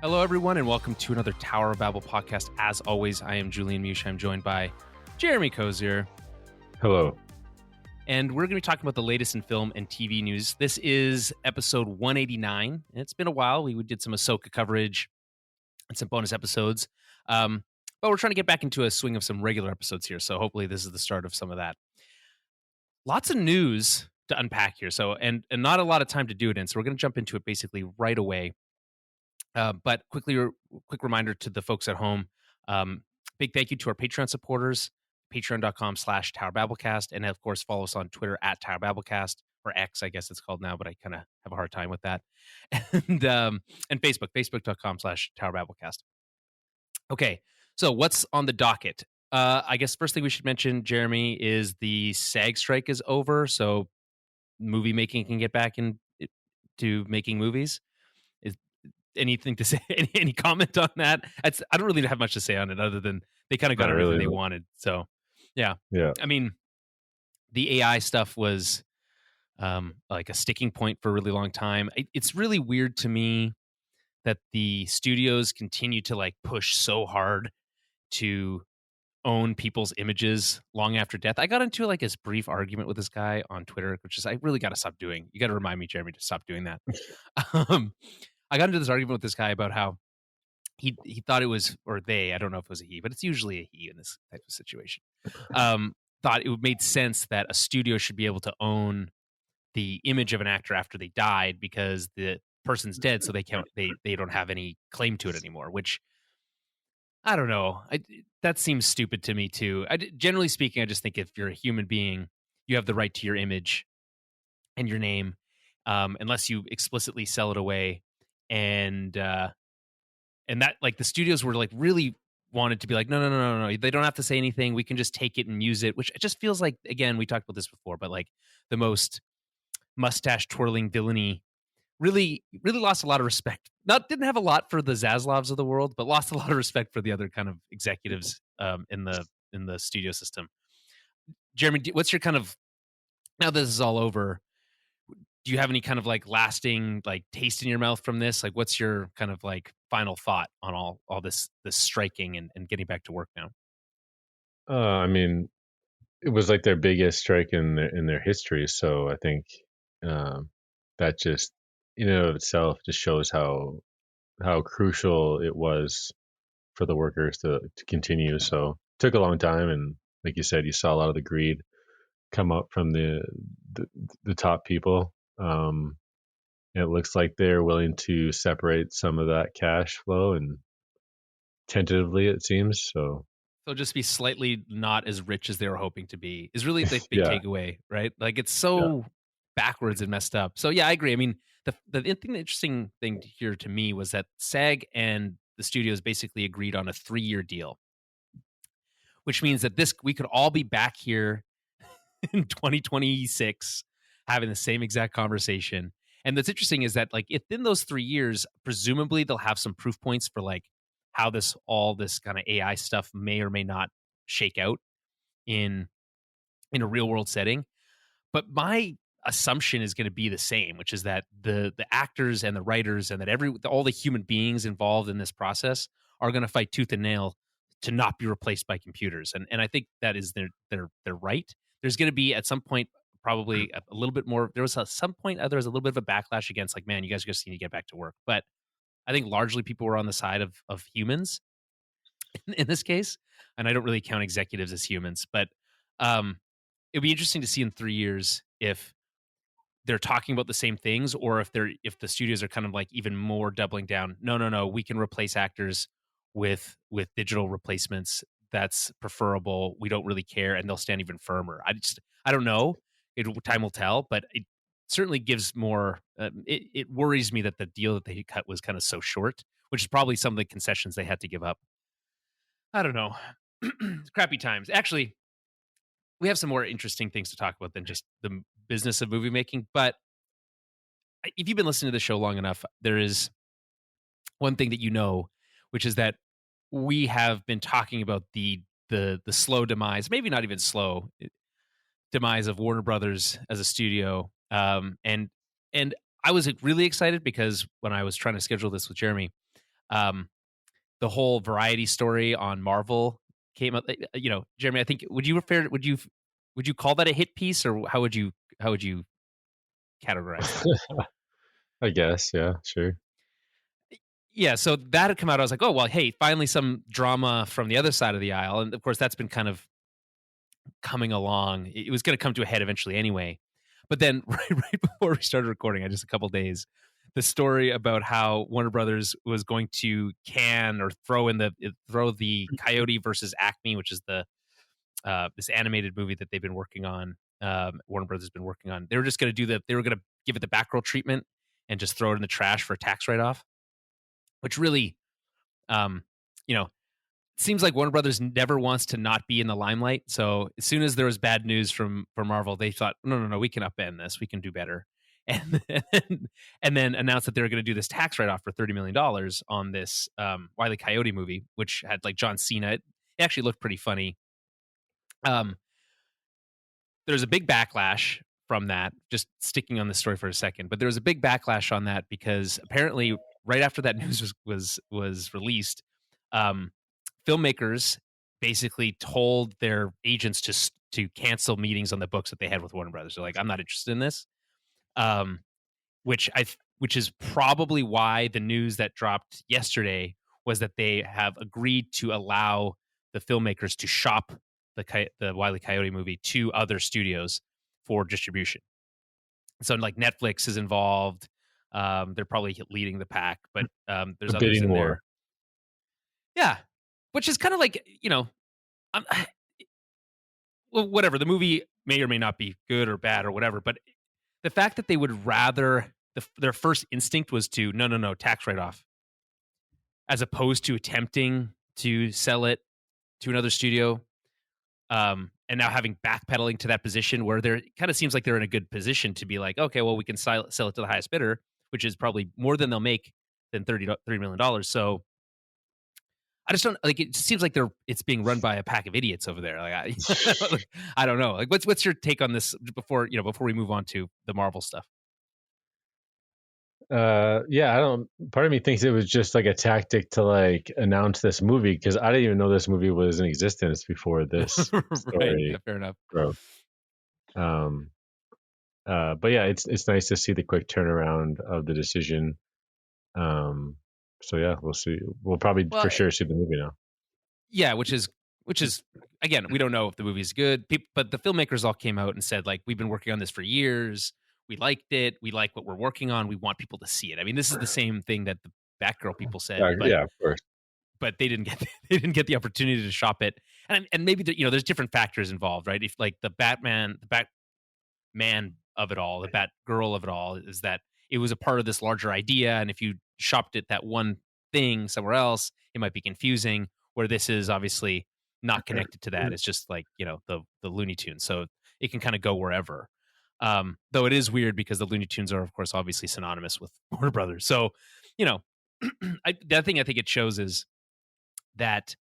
Hello, everyone, and welcome to another Tower of Babel podcast. As always, I am Julian Mush. I'm joined by Jeremy Cozier. Hello. And we're going to be talking about the latest in film and TV news. This is episode 189. It's been a while. We did some Ahsoka coverage and some bonus episodes. But we're trying to get back into a swing of some regular episodes here. So hopefully this is the start of some of that. Lots of news to unpack here. So and not a lot of time to do it in. So we're going to jump into it basically right away. But quick reminder to the folks at home. Big thank you to our Patreon supporters, patreon.com/TowerBabblecast. And of course, follow us on Twitter at TowerBabblecast, or X, I guess it's called now, but I kind of have a hard time with that. And Facebook, facebook.com/TowerBabblecast. Okay, so what's on the docket? I guess first thing we should mention, Jeremy, is the SAG strike is over. So movie making can get back into making movies. Anything to say? Any comment on that? I don't really have much to say on it other than they kind of got everything they wanted. So, yeah. I mean, the AI stuff was like a sticking point for a really long time. It's really weird to me that the studios continue to like push so hard to own people's images long after death. I got into like this brief argument with this guy on Twitter, which is I really got to stop doing. You got to remind me, Jeremy, to stop doing that. I got into this argument with this guy about how he thought it was, or they, I don't know if it was a he, but it's usually a he in this type of situation, thought it made sense that a studio should be able to own the image of an actor after they died because the person's dead, so they don't have any claim to it anymore, which I don't know. That seems stupid to me too. Generally speaking, I just think if you're a human being, you have the right to your image and your name, unless you explicitly sell it away. And that like the studios were like really wanted to be like, no. They don't have to say anything. We can just take it and use it, which it just feels like, again, we talked about this before, but like the most mustache twirling villainy really lost a lot of respect. Didn't have a lot for the Zaslavs of the world, but lost a lot of respect for the other kind of executives in the studio system. Jeremy, what's your kind of, now this is all over, do you have any kind of like lasting like taste in your mouth from this? Like, what's your kind of like final thought on all this striking and getting back to work now? I mean, it was like their biggest strike in their history. So I think that just in and of itself just shows how crucial it was for the workers to continue. So it took a long time, and like you said, you saw a lot of the greed come up from the top people. It looks like they're willing to separate some of that cash flow, and tentatively it seems so. So just be slightly not as rich as they were hoping to be is really the big Yeah. takeaway, right? Like it's so backwards and messed up. So yeah, I agree. I mean, the interesting thing here to me was that SAG and the studios basically agreed on a 3-year deal, which means that we could all be back here in 2026 having the same exact conversation. And what's interesting is that like within those 3 years, presumably they'll have some proof points for like how all this kind of AI stuff may or may not shake out in a real world setting. But my assumption is going to be the same, which is that the actors and the writers and that all the human beings involved in this process are going to fight tooth and nail to not be replaced by computers. And I think that is their right. There's going to be at some point probably a little bit more. There was a little bit of a backlash against like, man, you guys just need to get back to work. But I think largely people were on the side of humans in this case, and I don't really count executives as humans. But it'd be interesting to see in 3 years if they're talking about the same things, or if the studios are kind of like even more doubling down. No, we can replace actors with digital replacements. That's preferable. We don't really care, and they'll stand even firmer. I don't know. Time will tell, but it certainly gives more. It worries me that the deal that they cut was kind of so short, which is probably some of the concessions they had to give up. I don't know. Crappy times. Actually, we have some more interesting things to talk about than just the business of movie making. But if you've been listening to the show long enough, there is one thing that you know, which is that we have been talking about the slow demise, maybe not even slow demise of Warner Brothers as a studio. And I was really excited because when I was trying to schedule this with Jeremy, Um, the whole Variety story on Marvel came up. Jeremy, I think would you call that a hit piece, or how would you categorize that? I guess, yeah, sure. Yeah, so that had come out. I was like, oh well, hey, finally some drama from the other side of the aisle, and of course that's been kind of coming along. It was going to come to a head eventually anyway. But then right before we started recording, just a couple days, the story about how Warner Brothers was going to can or throw the Coyote versus Acme, which is the this animated movie that they've been working on. Warner Brothers has been working on. They were just going to they were going to give it the back roll treatment and just throw it in the trash for a tax write off, which really, um, you know, seems like Warner Brothers never wants to not be in the limelight. So as soon as there was bad news from Marvel, they thought, no, we can upend this. We can do better. And then announced that they were going to do this tax write off for $30 million on this Wile E. Coyote movie, which had like John Cena. It actually looked pretty funny. There's a big backlash from that. Just sticking on this story for a second, but there was a big backlash on that because apparently, right after that news was released, filmmakers basically told their agents to cancel meetings on the books that they had with Warner Brothers. They're like, I'm not interested in this. Which is probably why the news that dropped yesterday was that they have agreed to allow the filmmakers to shop the Wile E. Coyote movie to other studios for distribution. So like Netflix is involved. They're probably leading the pack, but there's A others bidding in war. there. Yeah, which is kind of like, well, whatever. The movie may or may not be good or bad or whatever, but the fact that they would rather their first instinct was to no tax write off, as opposed to attempting to sell it to another studio, and now having backpedaling to that position where they're kind of seems like they're in a good position to be like, okay, well, we can sell it to the highest bidder, which is probably more than they'll make than $30 million. So I just don't like. It seems like it's being run by a pack of idiots over there. Like I don't know. Like what's your take on this before we move on to the Marvel stuff? Yeah, I don't. Part of me thinks it was just like a tactic to like announce this movie because I didn't even know this movie was in existence before this Right. story Yeah, fair enough. broke. Um, but yeah, it's nice to see the quick turnaround of the decision. So yeah, we'll see. We'll probably Well, for sure see the movie now. yeah, which is again, we don't know if the movie's good, but the filmmakers all came out and said like, we've been working on this for years. We liked it. We like what we're working on. We want people to see it. I mean, this is the same thing that the Batgirl people said, but Yeah, of course. they didn't get they didn't get the opportunity to shop it. And maybe there's different factors involved, right? If like the Batman of it all, the Batgirl of it all, is that it was a part of this larger idea, and if you shopped it that one thing somewhere else, it might be confusing. Where this is obviously not connected to that. It's just like the Looney Tunes, so it can kind of go wherever. Though it is weird because the Looney Tunes are, of course, obviously synonymous with Warner Brothers. So, that thing I think it shows is that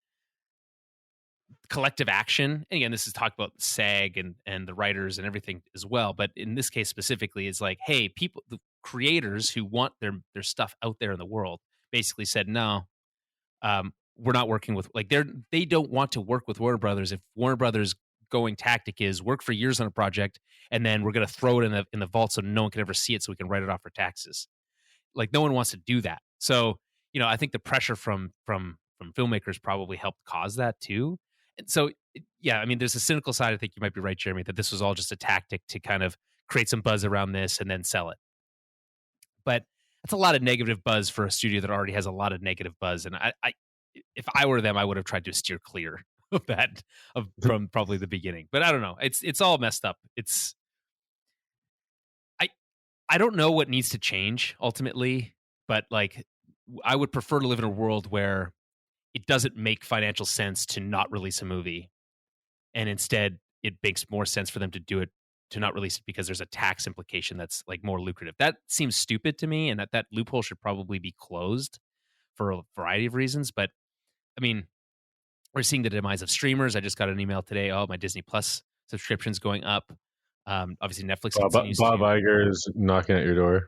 collective action. And again, this is talk about SAG and the writers and everything as well. But in this case specifically, it's like, hey, the creators who want their stuff out there in the world basically said, no, we're not working with they don't want to work with Warner Brothers. If Warner Brothers going tactic is work for years on a project and then we're going to throw it in the vault so no one can ever see it so we can write it off for taxes. Like no one wants to do that. So, I think the pressure from filmmakers probably helped cause that too. And so, yeah, I mean, there's a cynical side. I think you might be right, Jeremy, that this was all just a tactic to kind of create some buzz around this and then sell it. But that's a lot of negative buzz for a studio that already has a lot of negative buzz. And if I were them, I would have tried to steer clear of that from probably the beginning. But I don't know. It's all messed up. I don't know what needs to change ultimately, but like I would prefer to live in a world where it doesn't make financial sense to not release a movie, and instead it makes more sense for them to do it, to not release it because there's a tax implication that's like more lucrative. That seems stupid to me, and that loophole should probably be closed for a variety of reasons. But I mean, we're seeing the demise of streamers. I just got an email today. Oh, my Disney Plus subscription's going up. Obviously, Netflix continues Bob to. Iger's knocking at your door.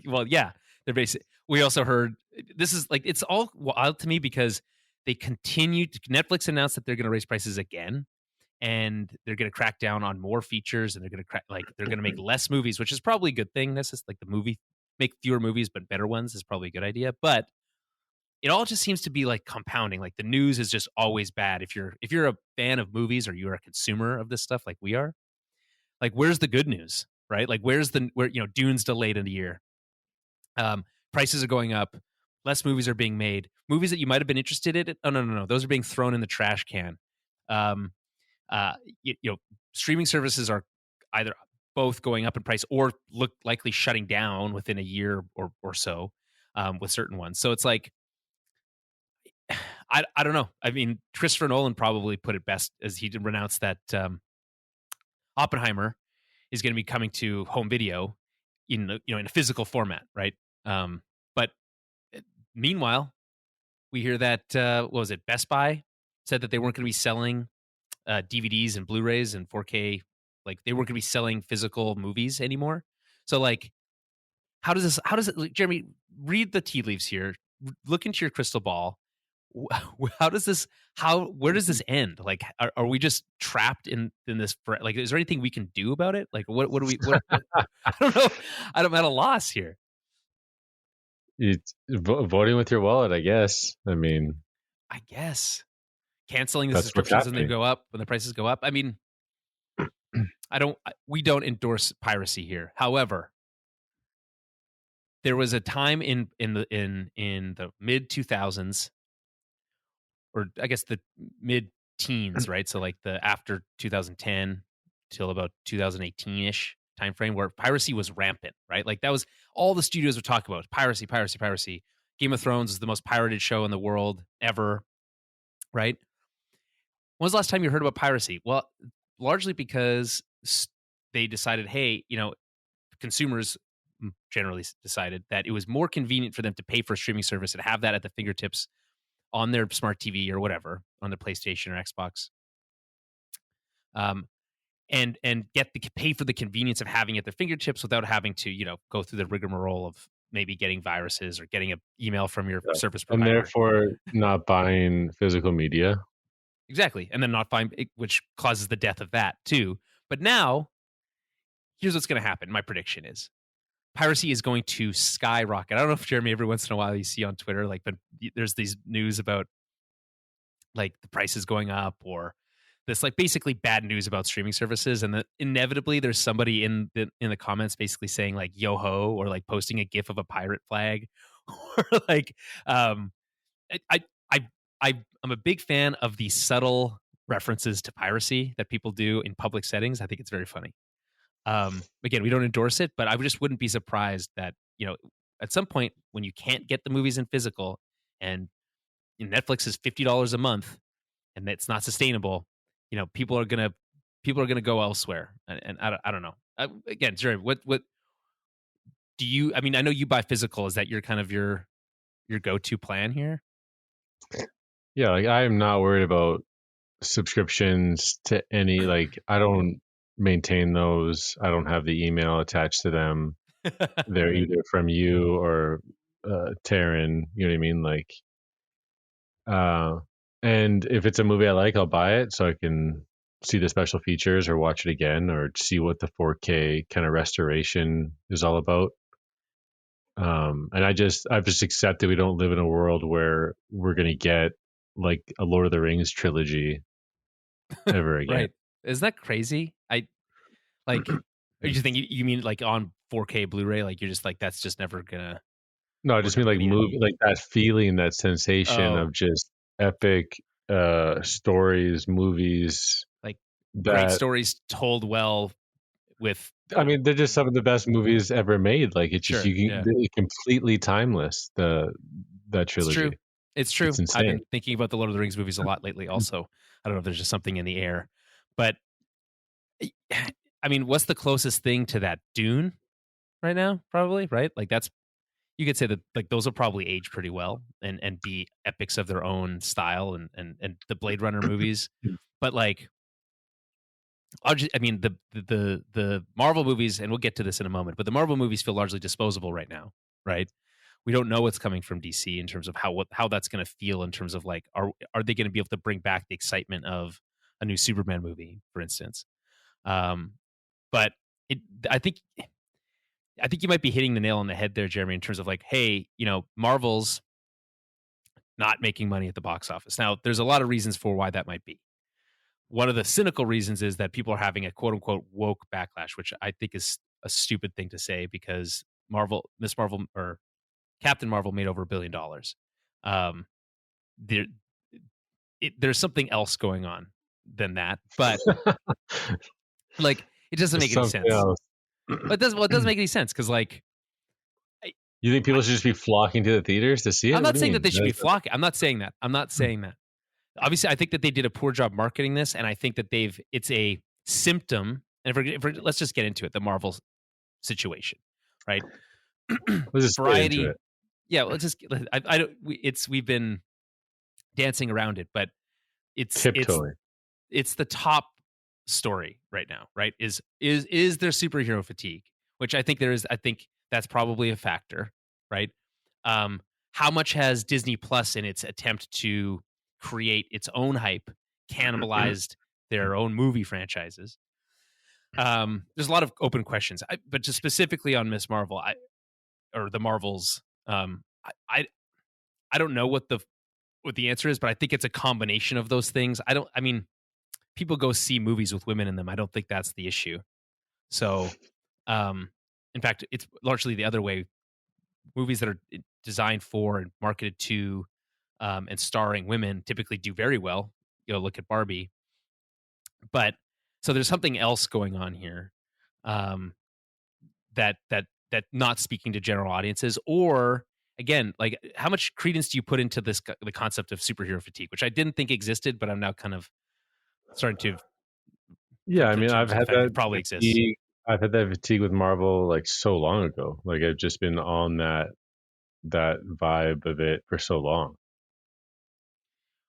Well, yeah, they're basically. we also heard this is like it's all wild to me because they continue to, Netflix announced that they're going to raise prices again and they're going to crack down on more features and they're going to crack like they're going to make less movies, which is probably a good thing. This is like the movie make fewer movies but better ones is probably a good idea, but it all just seems to be like compounding. Like the news is just always bad. If you're a fan of movies or you're a consumer of this stuff like we are, like where's the good news, right? Like where Dune's delayed in a year. Prices are going up. Less movies are being made. Movies that you might have been interested in. Oh no. Those are being thrown in the trash can. Um, Streaming services are either both going up in price or look likely shutting down within a year or so with certain ones. So it's like, I don't know. I mean, Christopher Nolan probably put it best as he announced that Oppenheimer is going to be coming to home video in a physical format, right? But meanwhile, we hear that what was it? Best Buy said that they weren't going to be selling DVDs and Blu-rays and 4K. Like they weren't going to be selling physical movies anymore. So like, how does it, Jeremy? Read the tea leaves here. Look into your crystal ball. How does this? Where does this end? Like, are we just trapped in this? Like, is there anything we can do about it? Like, what do we? What I don't know. I'm at a loss here. It's voting with your wallet, I guess. I mean, I guess canceling the that's what's subscriptions when they happening. go up, when the prices go up. I mean, we don't endorse piracy here. However, there was a time in the mid 2000s, or I guess the mid teens, right? So like the after 2010 till about 2018 ish time frame where piracy was rampant, right? Like that was all the studios were talking about piracy, piracy, piracy. Game of Thrones is the most pirated show in the world ever, right? When was the last time you heard about piracy? Well, largely because they decided, hey, consumers generally decided that it was more convenient for them to pay for a streaming service and have that at the fingertips on their smart TV or whatever, on their PlayStation or Xbox, and pay for the convenience of having it at their fingertips without having to go through the rigmarole of maybe getting viruses or getting an email from your service And provider. therefore not buying physical media. Exactly. And then not find, which causes the death of that too. But now, here's what's going to happen. My prediction is piracy is going to skyrocket. I don't know if Jeremy, every once in a while you see on Twitter, like, but there's these news about like the prices going up or this like basically bad news about streaming services. And that inevitably there's somebody in the comments basically saying like, yo ho, or like posting a gif of a pirate flag or like, I'm a big fan of the subtle references to piracy that people do in public settings. I think it's very funny. Again, we don't endorse it, but I just wouldn't be surprised that, at some point when you can't get the movies in physical and Netflix is $50 a month and it's not sustainable, people are going to go elsewhere. And I don't know. Again, Jerry, what do you, I mean, I know you buy physical. Is that your kind of your go-to plan here? Yeah, like I am not worried about subscriptions to any, like I don't maintain those. I don't have the email attached to them. They're Right. either from you or Taryn, you know what I mean? Like and if it's a movie I like, I'll buy it so I can see the special features or watch it again or see what the 4K kind of restoration is all about. And I've just accepted we don't live in a world where we're gonna get like a Lord of the Rings trilogy ever again. Right. Isn't that crazy? I like, you think you mean like on 4K Blu-ray? Like you're just like, that's just never gonna, No, I just mean like we need movie, like that feeling, that sensation oh, of just epic stories, movies like great that stories told well with, I mean, they're just some of the best movies ever made. Like it's just sure. you can Yeah, they're completely timeless. That it's true. trilogy, It's true. it's I've insane. been thinking about the Lord of the Rings movies a lot lately also. I don't know if there's just something in the air, but I mean, what's the closest thing to that? Dune right now, probably, right? Like that's, you could say that like those will probably age pretty well and be epics of their own style and the Blade Runner movies. But like, I mean, the Marvel movies, and we'll get to this in a moment, but the Marvel movies feel largely disposable right now, right? We don't know what's coming from DC in terms of how that's going to feel in terms of like are they going to be able to bring back the excitement of a new Superman movie, for instance. But it, I think you might be hitting the nail on the head there, Jeremy, in terms of like, hey, Marvel's not making money at the box office. Now, there's a lot of reasons for why that might be. One of the cynical reasons is that people are having a quote unquote woke backlash, which I think is a stupid thing to say because Miss Marvel or Captain Marvel made over $1 billion. There, there's something else going on than that, but like it doesn't There's make any something sense. else. But it doesn't make any sense because like You think people should just be flocking to the theaters to see it? I'm What not do you saying mean? that they should be flocking. I'm not saying that. Obviously, I think that they did a poor job marketing this, and I think that it's a symptom. And let's just get into it, the Marvel situation, right? Let's just get into Variety, it. yeah. Let's just. I don't. We've been dancing around it, but it's Tiptoeing. it's the top story right now, right? Is there superhero fatigue? Which I think there is. I think that's probably a factor, right? How much has Disney Plus in its attempt to create its own hype cannibalized their own movie franchises? There's a lot of open questions, but just specifically on Miss Marvel, or the Marvels, I don't know what the answer is, but I think it's a combination of those things. I mean, people go see movies with women in them. I don't think that's the issue. So, in fact, it's largely the other way. Movies that are designed for and marketed to and starring women typically do very well. Look at Barbie. But so there's something else going on here that not speaking to general audiences, or again, like how much credence do you put into the concept of superhero fatigue, which I didn't think existed, but I'm now kind of starting to Yeah, I come mean, to terms I've with the had fact that that it probably exists. fatigue. I've had that fatigue with Marvel like so long ago. Like I've just been on that vibe of it for so long.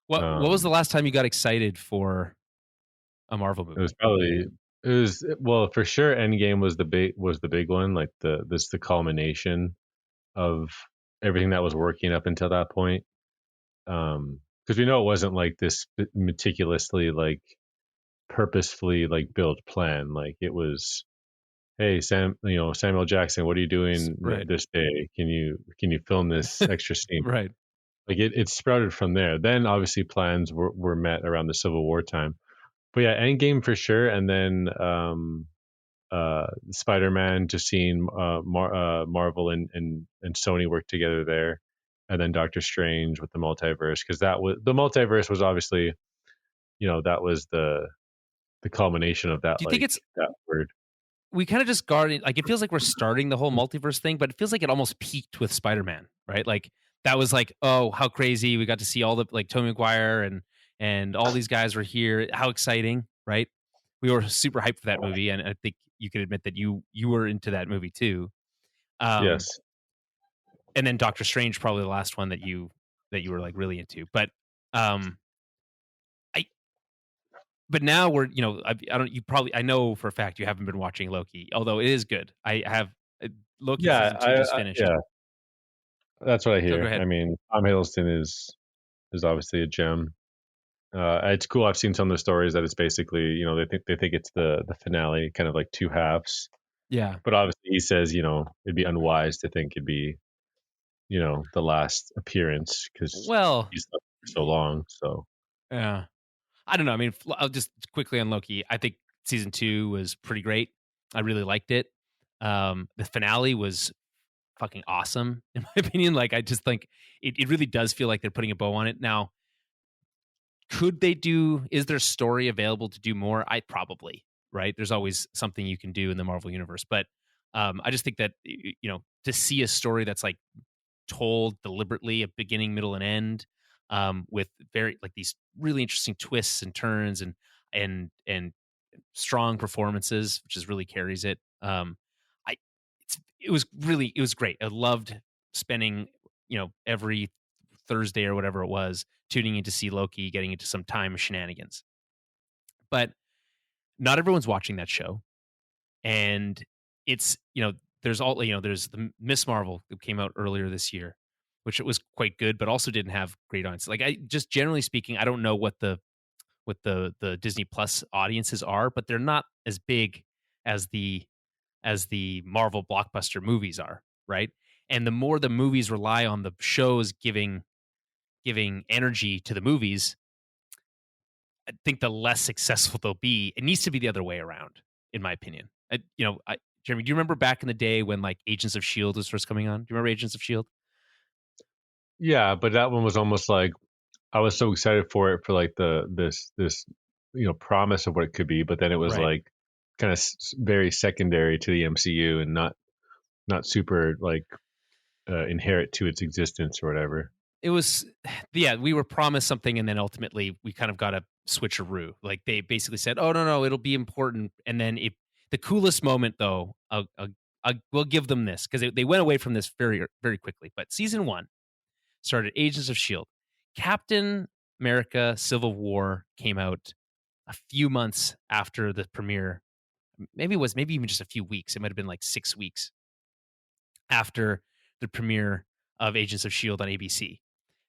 What was the Um, last time you got excited for a Marvel it was movie? probably it was well for sure. Endgame was the big one. Like the culmination of everything that was working up until that point. Because we know it wasn't like this meticulously like purposefully like built plan. Like it was, hey Samuel Jackson, what are you doing Right. this day? Can you film this extra scene? Right. Like it sprouted from there. Then obviously plans were met around the Civil War time. But yeah, Endgame for sure, and then Spider-Man, just seeing Marvel and Sony work together there, and then Doctor Strange with the multiverse, because the multiverse was obviously that was the culmination of that, Do you think like it's that word. we kind of just guarded, like it feels like we're starting the whole multiverse thing, but it feels like it almost peaked with Spider-Man, right? Like that was like, oh, how crazy. We got to see all the like Tobey Maguire and all these guys were here. How exciting, right? We were super hyped for that movie, and I think you could admit that you were into that movie too. Um, Yes. and then Doctor Strange, probably the last one that you were like really into. But um, I but now we're I don't you probably I know for a fact you haven't been watching Loki, although it is good. I have Loki Yeah, season 2 just finished. yeah, that's what I So go hear. I ahead. mean, Tom Hiddleston is obviously a gem. It's cool. I've seen some of the stories that it's basically, they think it's the finale, kind of like two halves. Yeah. But obviously, he says, it'd be unwise to think it'd be, the last appearance because Well, he's left for so long. So yeah. I don't know. I mean, I'll just quickly on Loki. I think season 2 was pretty great. I really liked it. The finale was fucking awesome in my opinion. Like I just think it really does feel like they're putting a bow on it. Now, is there story available to do more? I probably, right? There's always something you can do in the Marvel universe, but I just think that to see a story that's like told deliberately, a beginning, middle, and end, with very like these really interesting twists and turns and strong performances, which is really carries it. I it was great. I loved spending every Thursday or whatever it was tuning in to see Loki, getting into some time of shenanigans. But not everyone's watching that show, and it's there's there's the Miss Marvel that came out earlier this year, which it was quite good, but also didn't have great audience. Like, I just generally speaking, I don't know what the Disney Plus audiences are, but they're not as big as the Marvel blockbuster movies are, right? And the more the movies rely on the shows giving energy to the movies, I think the less successful they'll be. It needs to be the other way around, in my opinion. Jeremy, do you remember back in the day when like Agents of Shield was first coming on? Do you remember Agents of Shield? Yeah, but that one was almost like I was so excited for it for like this promise of what it could be, but then it was Right. like kind of very secondary to the MCU and not super like inherent to its existence or whatever. It was, yeah, we were promised something, and then ultimately we kind of got a switcheroo. Like, they basically said, "Oh, no, it'll be important," and then the coolest moment though, we'll give them this, because they went away from this very very quickly. But season 1 started Agents of Shield. Captain America: Civil War came out a few months after the premiere. Maybe even just a few weeks. It might have been like 6 weeks after the premiere of Agents of Shield on ABC.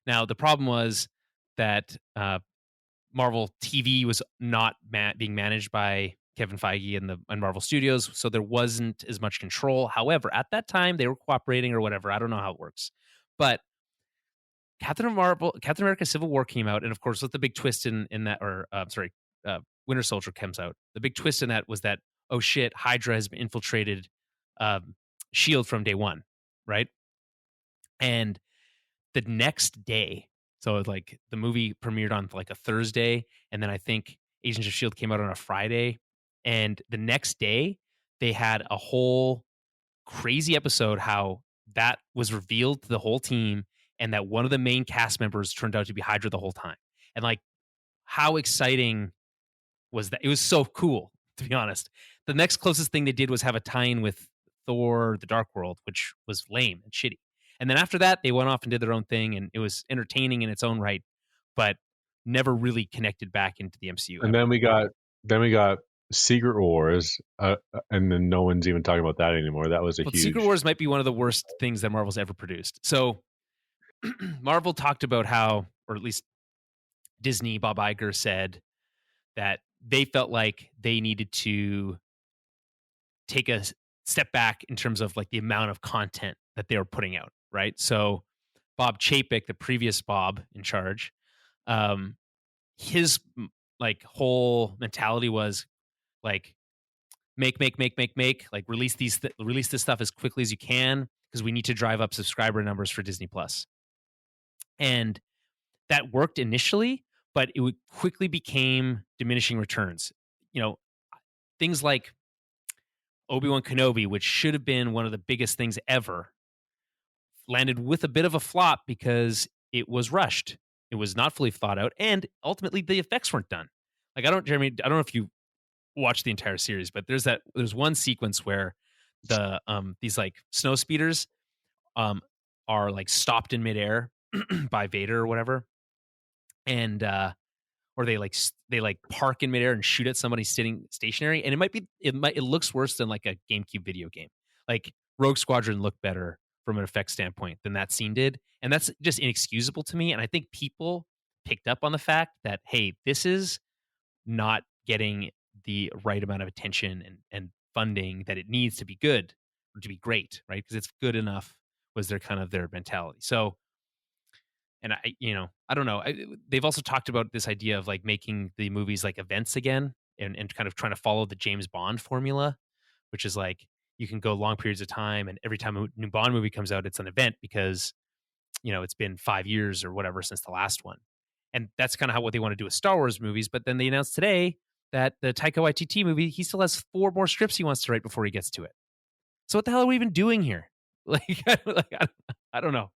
Now, the problem was that Marvel TV was not being managed by Kevin Feige and Marvel Studios, so there wasn't as much control. However, at that time, they were cooperating or whatever. I don't know how it works. But Captain America: Civil War came out, and of course, with the big twist in that, Winter Soldier comes out. The big twist in that was that, oh shit, Hydra has infiltrated Shield from day one, right? And the next day, so like the movie premiered on like a Thursday, and then I think Agents of Shield came out on a Friday, and the next day they had a whole crazy episode how that was revealed to the whole team, and that one of the main cast members turned out to be Hydra the whole time. And like, how exciting was that? It was so cool, to be honest. The next closest thing they did was have a tie-in with Thor: The Dark World, which was lame and shitty. And then after that, they went off and did their own thing, and it was entertaining in its own right, but never really connected back into the MCU And ever. then we got Secret Wars, and then no one's even talking about that anymore. That was a huge. Secret Wars might be one of the worst things that Marvel's ever produced. So Marvel talked about how, or at least Disney, Bob Iger said that they felt like they needed to take a step back in terms of like the amount of content that they were putting out, right? So Bob Chapek, the previous Bob in charge, his like whole mentality was like make, like release this stuff as quickly as you can, because we need to drive up subscriber numbers for Disney Plus. And that worked initially, but it quickly became diminishing returns. Things like Obi-Wan Kenobi, which should have been one of the biggest things ever, landed with a bit of a flop because it was rushed. It was not fully thought out, and ultimately the effects weren't done. Like, Jeremy, I don't know if you watched the entire series, but there's one sequence where the these like snow speeders are like stopped in midair by Vader or whatever, and or they like park in midair and shoot at somebody sitting stationary, and it looks worse than like a GameCube video game. Like, Rogue Squadron looked better from an effects standpoint than that scene did, and that's just inexcusable to me. And I think people picked up on the fact that, hey, this is not getting the right amount of attention and funding that it needs to be good or to be great, right? Because it's good enough was their mentality. So, and I don't know. They've also talked about this idea of like making the movies like events again, and kind of trying to follow the James Bond formula, which is like you can go long periods of time, and every time a new Bond movie comes out, it's an event because it's been 5 years or whatever since the last one. And that's kind of what they want to do with Star Wars movies. But then they announced today that the Taika Waititi movie, he still has 4 more scripts he wants to write before he gets to it. So what the hell are we even doing here? Like, I don't know.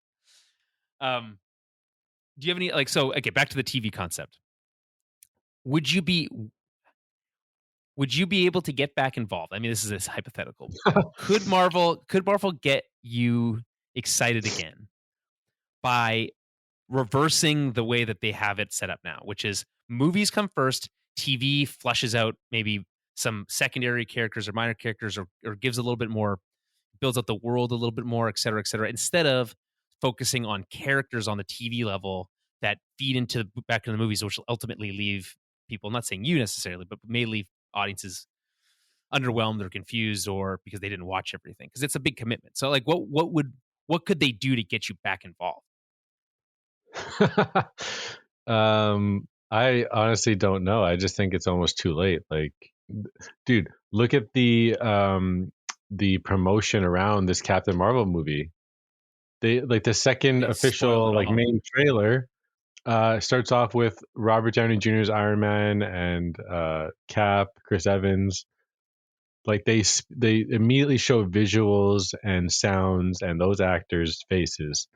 Do you have any okay, back to the TV concept. Would you be able to get back involved? I mean, this is hypothetical. Could Marvel get you excited again by reversing the way that they have it set up now, which is movies come first, TV flushes out maybe some secondary characters or minor characters, or gives a little bit more builds out the world a little bit more, et cetera, instead of focusing on characters on the TV level that feed into back into the movies, which will ultimately leave people, I'm not saying you necessarily, but may leave audiences underwhelmed or confused, or because they didn't watch everything, because it's a big commitment. So like what could they do to get you back involved? I honestly don't know. I just think it's almost too late. Like, dude, look at the promotion around this Captain Marvel movie. They like the second They spoiled official it like all. main trailer starts off with Robert Downey Jr.'s Iron Man and Cap, Chris Evans. Like they immediately show visuals and sounds and those actors' faces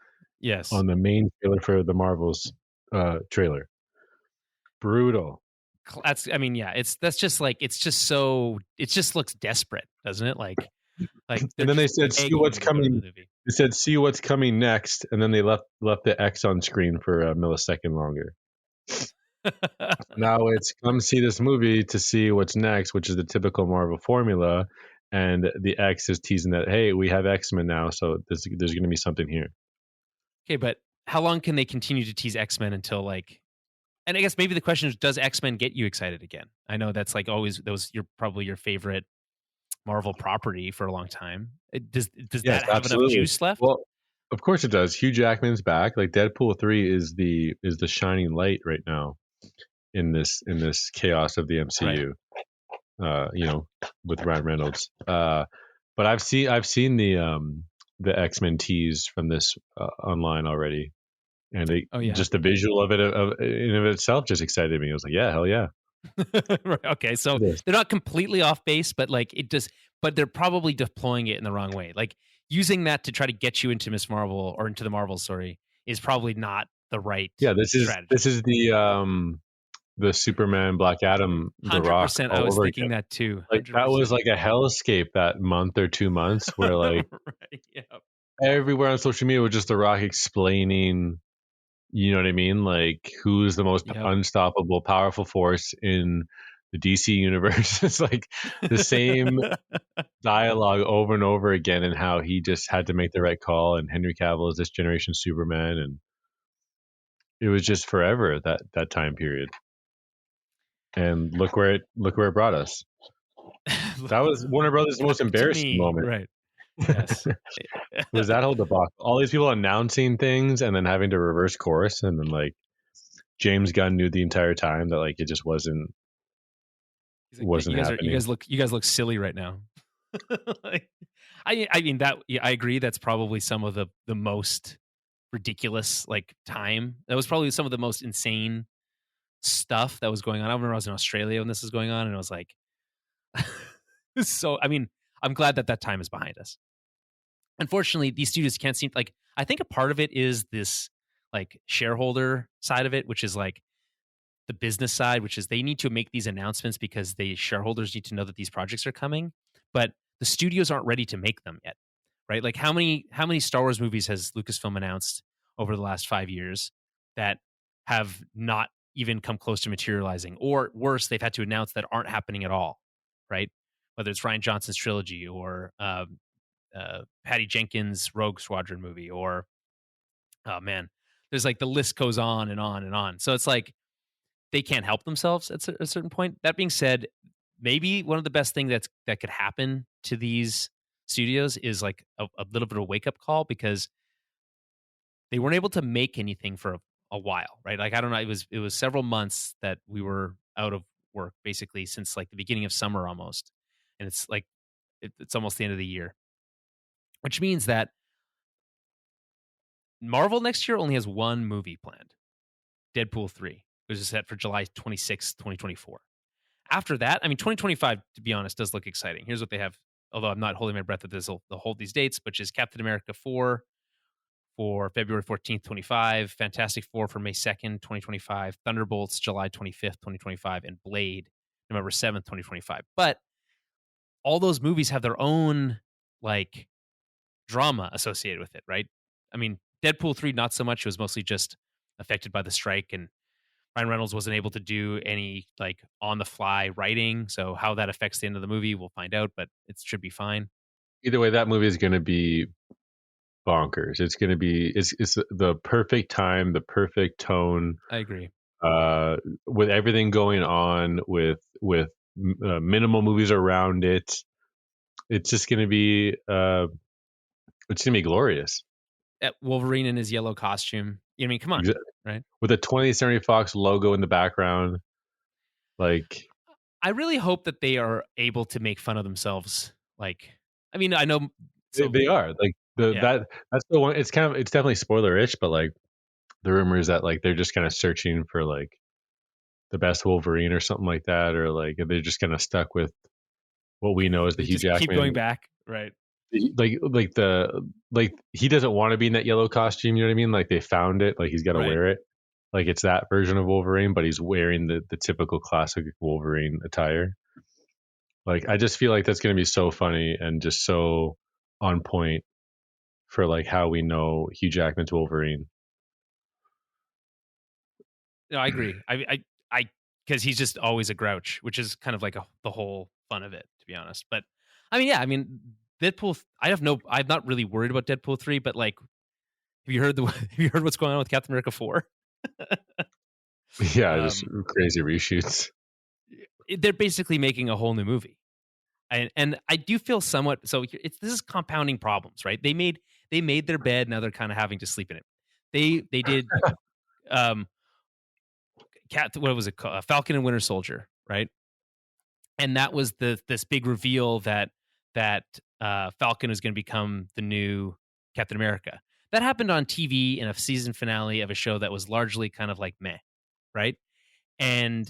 Yes. on the main trailer for the Marvels trailer. Brutal. That's, I mean, yeah, that's just like, it's just so, it just looks desperate, doesn't it? Like they're And then they just said, "See begging what's you to go to the coming." movie. They said, "See what's coming next," and then they left the X on screen for a millisecond longer. Now it's come see this movie to see what's next, which is the typical Marvel formula, and the X is teasing that, hey, we have X-Men now, so there's going to be something here. Okay, but how long can they continue to tease X-Men until like, and I guess maybe the question is, does X-Men get you excited again? I know that's like always, that was your probably your favorite Marvel property for a long time. Does Yes, that have enough absolutely. juice left? Well, of course it does. Hugh Jackman's back. Like Deadpool 3 is the shining light right now in this chaos of the Right. MCU. With Ryan Reynolds. But I've seen the X-Men tease from this online already, and Oh yeah. just the visual of it in of itself just excited me. I was like, yeah, hell yeah, Right. Okay. So do this. they're not completely off base, but like it just, but they're probably deploying it in the wrong way. Like using that to try to get you into Miss Marvel or into the Marvel story is probably not the right Yeah, this is strategy. the Superman, Black Adam, The Rock 100%. I all was over thinking again. that too. Like that was 100%. like a hellscape that month or 2 months where like Right. Yeah. everywhere on social media was just The Rock explaining. You know what I mean? Like, who's the most Yep. unstoppable, powerful force in the DC universe? It's like the same dialogue over and over again, and how he just had to make the right call. And Henry Cavill is this generation Superman, and it was just forever that time period. And look where it brought us. That was Warner Brothers' most Back to embarrassing me. moment. Right. Yes. Was that whole debacle? All these people announcing things and then having to reverse course, and then like James Gunn knew the entire time that like it just wasn't He's like, wasn't happening. you guys look silly right now. Like, I mean that, yeah, I agree. That's probably some of the most ridiculous like time. That was probably some of the most insane stuff that was going on. I remember I was in Australia when this was going on, and I was like, so. I mean, I'm glad that that time is behind us. Unfortunately, these studios can't seem like. I think a part of it is this like shareholder side of it, which is like the business side, which is they need to make these announcements because the shareholders need to know that these projects are coming, but the studios aren't ready to make them yet, right? Like how many Star Wars movies has Lucasfilm announced over the last 5 years that have not even come close to materializing, or worse, they've had to announce that aren't happening at all, right? Whether it's Ryan Johnson's trilogy or Patty Jenkins' Rogue Squadron movie, or oh man, there's like the list goes on and on and on. So it's like they can't help themselves at a certain point. That being said, maybe one of the best things that could happen to these studios is like a little bit of a wake up call, because they weren't able to make anything for a while, right? Like I don't know, it was several months that we were out of work basically since like the beginning of summer almost, and it's like it's almost the end of the year, which means that Marvel next year only has one movie planned, Deadpool 3, which is set for July 26th, 2024. After that, I mean, 2025, to be honest, does look exciting. Here's what they have, although I'm not holding my breath that they'll hold these dates, which is Captain America 4 for February 14th, 25, Fantastic Four for May 2nd, 2025, Thunderbolts July 25th, 2025, and Blade November 7th, 2025. But all those movies have their own like drama associated with it, right? I mean, Deadpool 3, not so much. It was mostly just affected by the strike, and Ryan Reynolds wasn't able to do any like on the fly writing. So how that affects the end of the movie, we'll find out, but it should be fine. either way, that movie is going to be bonkers. It's going to be it's the perfect time, the perfect tone, I agree. uh, with everything going on, with minimal movies around it. It's just going to be it's going to be glorious. Wolverine in his yellow costume. I mean, come on, Exa- right? With a 20th Century Fox logo in the background, like I really hope that they are able to make fun of themselves. Like, I mean, I know. So they are like yeah, that's the one. It's definitely spoiler-ish, but like the rumor is that like they're just kind of searching for like the best Wolverine or something like that, or like they're just kind of stuck with what we know as the they Hugh just keep Jackman. going back, right? Like he doesn't want to be in that yellow costume. You know what I mean? Like they found it. Like he's got to Right. wear it. Like it's that version of Wolverine, but he's wearing the typical classic Wolverine attire. Like I just feel like that's going to be so funny and just so on point for like how we know Hugh Jackman's Wolverine. No, I agree. Because he's just always a grouch, which is kind of like the whole fun of it, to be honest. But I mean, yeah, I mean, Deadpool. I'm not really worried about Deadpool 3, but like, have you heard have you heard what's going on with Captain America 4? Yeah, just um, crazy reshoots. they're basically making a whole new movie, and I do feel somewhat so. This is compounding problems, right? They made their bed, now they're kind of having to sleep in it. They did um, what was it called? Falcon and Winter Soldier, right? And that was this big reveal that Falcon was going to become the new Captain America. That happened on TV in a season finale of a show that was largely kind of like meh, right? And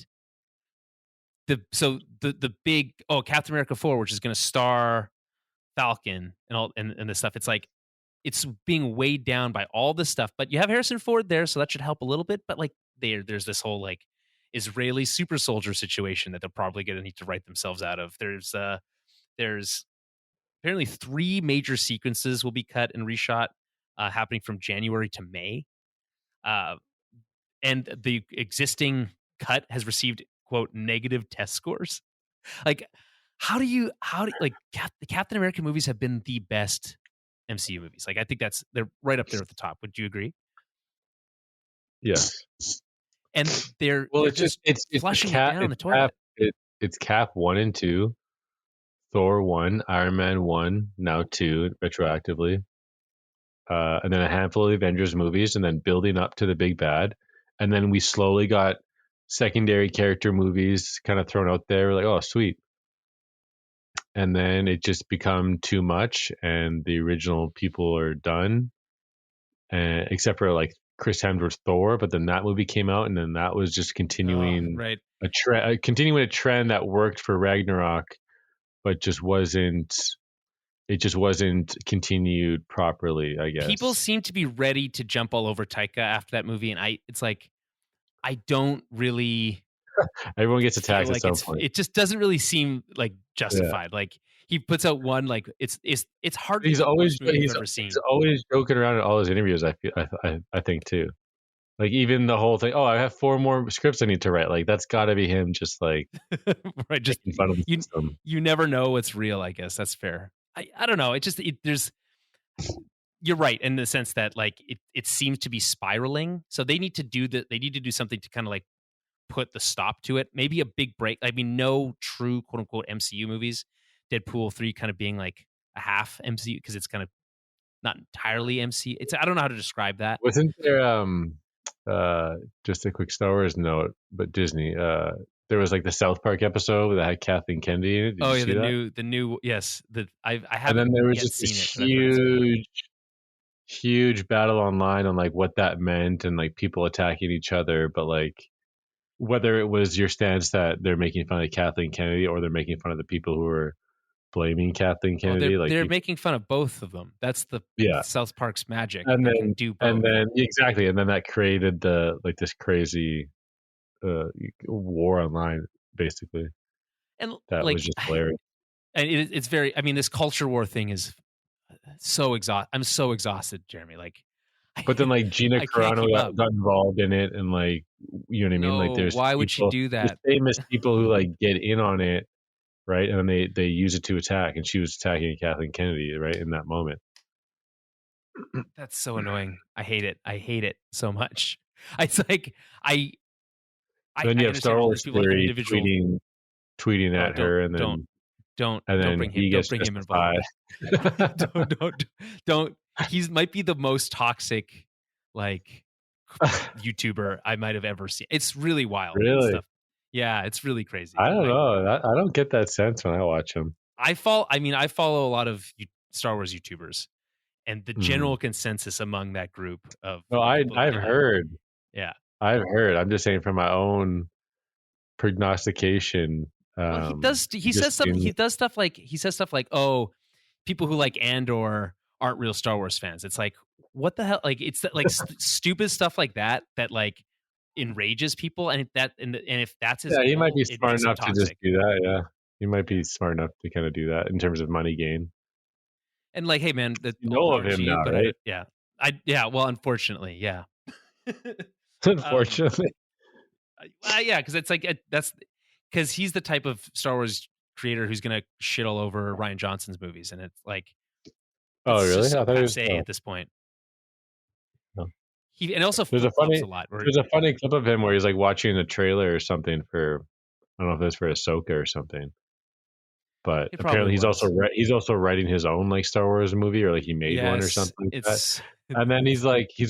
the big Captain America 4, which is going to star Falcon and all and this stuff. It's like it's being weighed down by all this stuff, but you have Harrison Ford there, so that should help a little bit. But like there's this whole like Israeli super soldier situation that they're probably going to need to write themselves out of. There's apparently 3 major sequences will be cut and reshot, happening from January to May, uh, and the existing cut has received quote negative test scores. Like, like the Captain America movies have been the best MCU movies. Like, I think they're right up there at the top. Would you agree? Yes. And they're Well, they're it's just just it's the flushing it cap. down the toilet. It's Cap 1 and 2, Thor 1, Iron Man 1, now 2 retroactively, and then a handful of Avengers movies, and then building up to the big bad, and then we slowly got secondary character movies kind of thrown out there. We're like, oh, sweet, and then it just become too much, and the original people are done, and except for like Chris Hemsworth's Thor, but then that movie came out, and then that was just Oh, continuing right. continuing a trend that worked for Ragnarok, but just wasn't continued properly, I People guess. seem to be ready to jump all over Taika after that movie, and it's like I don't really Everyone gets feel attacked at like some point. it just doesn't really seem like Yeah. justified. Like he puts out one, like it's hardly the worst movie you've ever He's seen. always joking around in all his interviews. I feel I think too. Like even the whole thing. Oh, I have 4 more scripts I need to write. Like that's got to be him, just like Right? Just making fun of the you system. you never know what's real. I guess that's fair. I don't know. It just there's you're right in the sense that like it seems to be spiraling. So they need to they need to do something to kind of like put the stop to it. Maybe a big break. I mean, no true quote unquote MCU movies. Deadpool 3 kind of being like a half MCU because it's kind of not entirely MC. It's I don't know how to describe that. Wasn't there uh just a quick Star Wars note, but Disney there was like the South Park episode that had Kathleen Kennedy in it. Did Oh you yeah, see that? the new yes. I And then haven't there was yet just this seen it, but I've heard it's good. huge battle online on like what that meant and like people attacking each other, but like whether it was your stance that they're making fun of Kathleen Kennedy or they're making fun of the people who are blaming Kathleen Oh, Kennedy, like they're people, making fun of both of them. That's the yeah, South Park's magic. and They can then do both. exactly, and then that created the like this crazy uh war online, basically. And That was like just hilarious. and it's very I mean this culture war thing is so I'm so exhausted, Jeremy. Like But then like Gina I can't Carano keep up. got involved in it, and like you know what I mean. Like No, why would she do there's that? famous people who like get in on it, right? And then they use it to attack, and she was attacking Kathleen Kennedy, right, in that moment. That's so annoying. I hate it. I hate it so much. It's like I Then I you have understand Star all these Wars people like Theory individual. tweeting Oh, at her, and don't then bring him. he Don't gets bring him involved. justified. Don't. He's might be the most toxic like YouTuber I might have ever seen. It's really wild Really? stuff. Yeah, it's really crazy. I don't know. I don't get that sense when I watch him. I follow a lot of Star Wars YouTubers, and the general consensus among that group of No, the people I've that heard. yeah. I've heard. I'm just saying from my own prognostication. Well, he does. It just seems, He does stuff like oh, people who like Andor aren't real Star Wars fans. It's like, what the hell? Like, it's like stupid stuff like that like enrages people, and if that's his yeah, he might goal, be it smart makes him enough to just toxic. do that. Yeah, he might be smart enough to kind of do that in terms of money gain. And like, hey man, that's You all know of power to him you. now, But right? well, unfortunately, yeah. um, Unfortunately. yeah, because it's like that's because he's the type of Star Wars creator who's gonna shit all over Ryan Johnson's movies, and it's like Oh, it's really? just so I thought he was. passe Oh, at this point. no. He and also There's a flip flops funny. a lot. There's a funny clip of him where he's like watching a trailer or something for. I don't know if it's for Ahsoka or something. But It probably apparently was. he's also writing his own like Star Wars movie, or like he made one or Yes, something like that. it's And then he's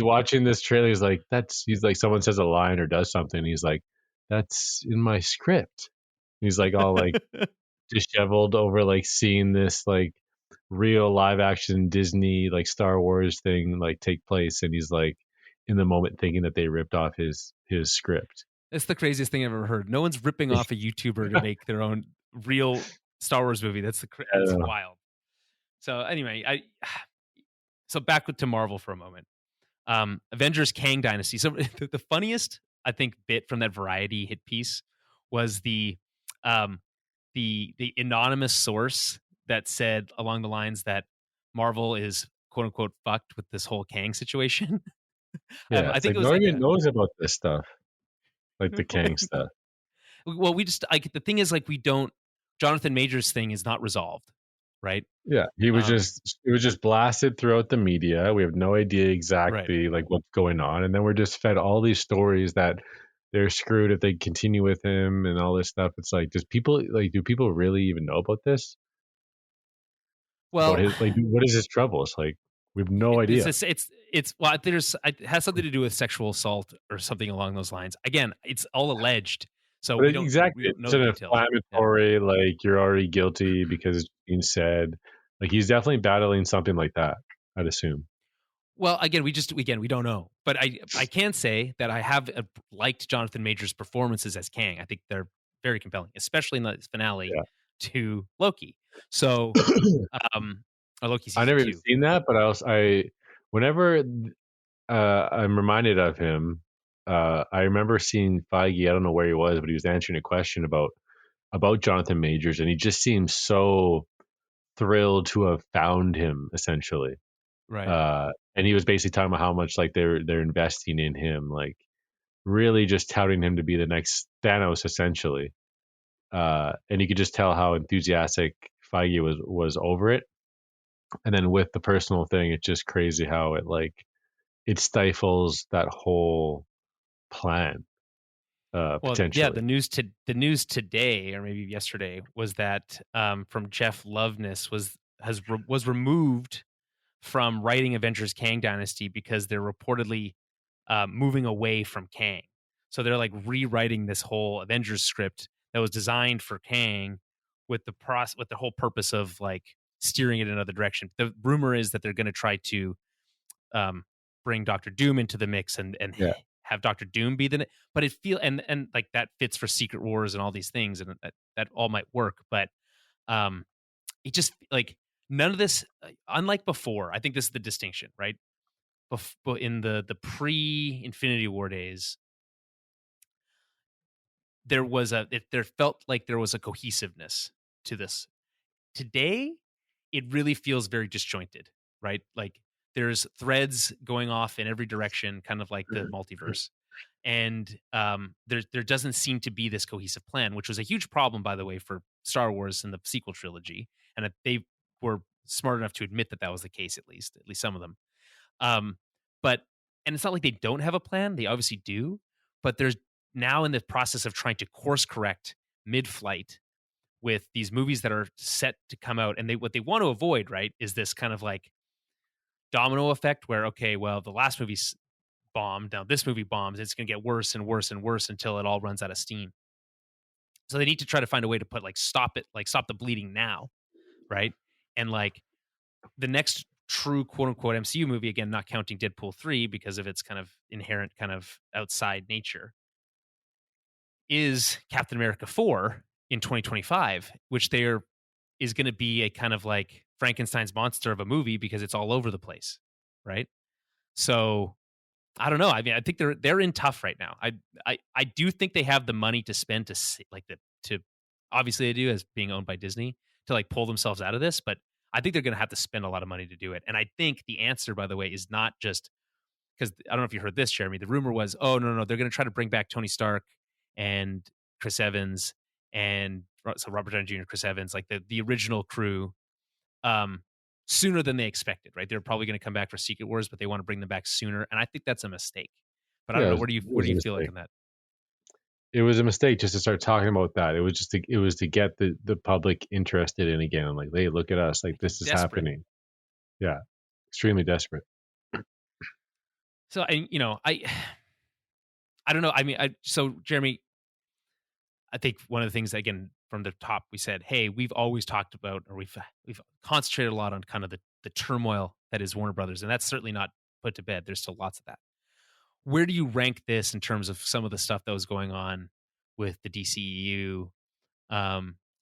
watching this trailer. He's like someone says a line or does something. He's like, that's in my script. He's like all like disheveled over like seeing this like real live action Disney like Star Wars thing like take place, and he's like in the moment thinking that they ripped off his script. it's the craziest thing I've ever heard. No one's ripping off a YouTuber to make their own real Star Wars movie. It's wild. So anyway, so back to Marvel for a moment. Avengers Kang Dynasty. So the funniest I think bit from that Variety hit piece was um the anonymous source that said along the lines that Marvel is quote unquote fucked with this whole Kang situation. Yeah, I it's think like it was no one like even knows about this stuff, like the Kang stuff. well, we just like the thing is like we don't. Jonathan Majors thing is not resolved, right? Yeah, it was just blasted throughout the media. We have no idea Right. exactly like what's going on, and then we're just fed all these stories that they're screwed if they continue with him and all this stuff. It's like, do people really even know about this? About Well, his like, what is his troubles? Like, we have no idea. it's well, it has something to do with sexual assault or something along those lines. Again, it's all alleged, so But we exactly, don't it's know the an details. Yeah. inflammatory. Like, you're already guilty because it's being said. Like, he's definitely battling something like that, I'd assume. Well, again, we don't know, but I can say that I have liked Jonathan Majors' performances as Kang. I think they're very compelling, especially in the finale Yeah. to Loki. So, Loki I season never even 2. seen that, but whenever I'm reminded of him, I remember seeing Feige. I don't know where he was, but he was answering a question about Jonathan Majors, and he just seemed so thrilled to have found him, essentially. Right. And he was basically talking about how much like they're investing in him, like really just touting him to be the next Thanos, essentially. And you could just tell how enthusiastic Feige was over it. And then with the personal thing, it's just crazy how it stifles that whole plan, Well, yeah, potentially. the news today or maybe yesterday was that from Jeff Loveness was removed from writing Avengers Kang Dynasty because they're reportedly moving away from Kang. So they're like rewriting this whole Avengers script that was designed for Kang with the whole purpose of like steering it in another direction. The rumor is that they're going to try to bring Doctor Doom into the mix and Yeah. have Doctor Doom be but it and like that fits for Secret Wars and all these things, and that all might work, but it just like none of this, unlike before. I think this is the distinction, right? In the pre Infinity War days, there felt like there was a cohesiveness to this. Today, it really feels very disjointed, right? Like there's threads going off in every direction, kind of like the multiverse. And there doesn't seem to be this cohesive plan, which was a huge problem, by the way, for Star Wars and the sequel trilogy, and that they were smart enough to admit that that was the case, at least some of them. But and it's not like they don't have a plan; they obviously do. But there's now in the process of trying to course correct mid-flight with these movies that are set to come out, and what they want to avoid, right, is this kind of like domino effect where, okay, well, the last movie bombed, now this movie bombs, it's going to get worse and worse and worse until it all runs out of steam. So they need to try to find a way to put like stop the bleeding now, right? And like the next true quote unquote MCU movie, again, not counting Deadpool 3 because of its kind of inherent kind of outside nature, is Captain America 4 in 2025, which is going to be a kind of like Frankenstein's monster of a movie because it's all over the place, right? So I don't know. I mean, I think they're in tough right now. I do think they have the money to spend to obviously they do, as being owned by Disney, to like pull themselves out of this, but I think they're going to have to spend a lot of money to do it. And I think the answer, by the way, is not just because I don't know if you heard this, Jeremy. The rumor was, oh no, they're going to try to bring back Tony Stark and Chris Evans and so Robert Downey Jr., Chris Evans, like the original crew, sooner than they expected, right? They're probably going to come back for Secret Wars, but they want to bring them back sooner, and I think that's a mistake. But I don't know. Where do you feel like on that? It was a mistake just to start talking about that. It was just to get the public interested in again. Like, hey, look at us. Like, this is happening. Yeah, extremely desperate. So I don't know. I mean, so Jeremy, I think one of the things, again, from the top, we said, hey, we've always talked about, or we've concentrated a lot on kind of the turmoil that is Warner Brothers, and that's certainly not put to bed. There's still lots of that. Where do you rank this in terms of some of the stuff that was going on with the DCEU?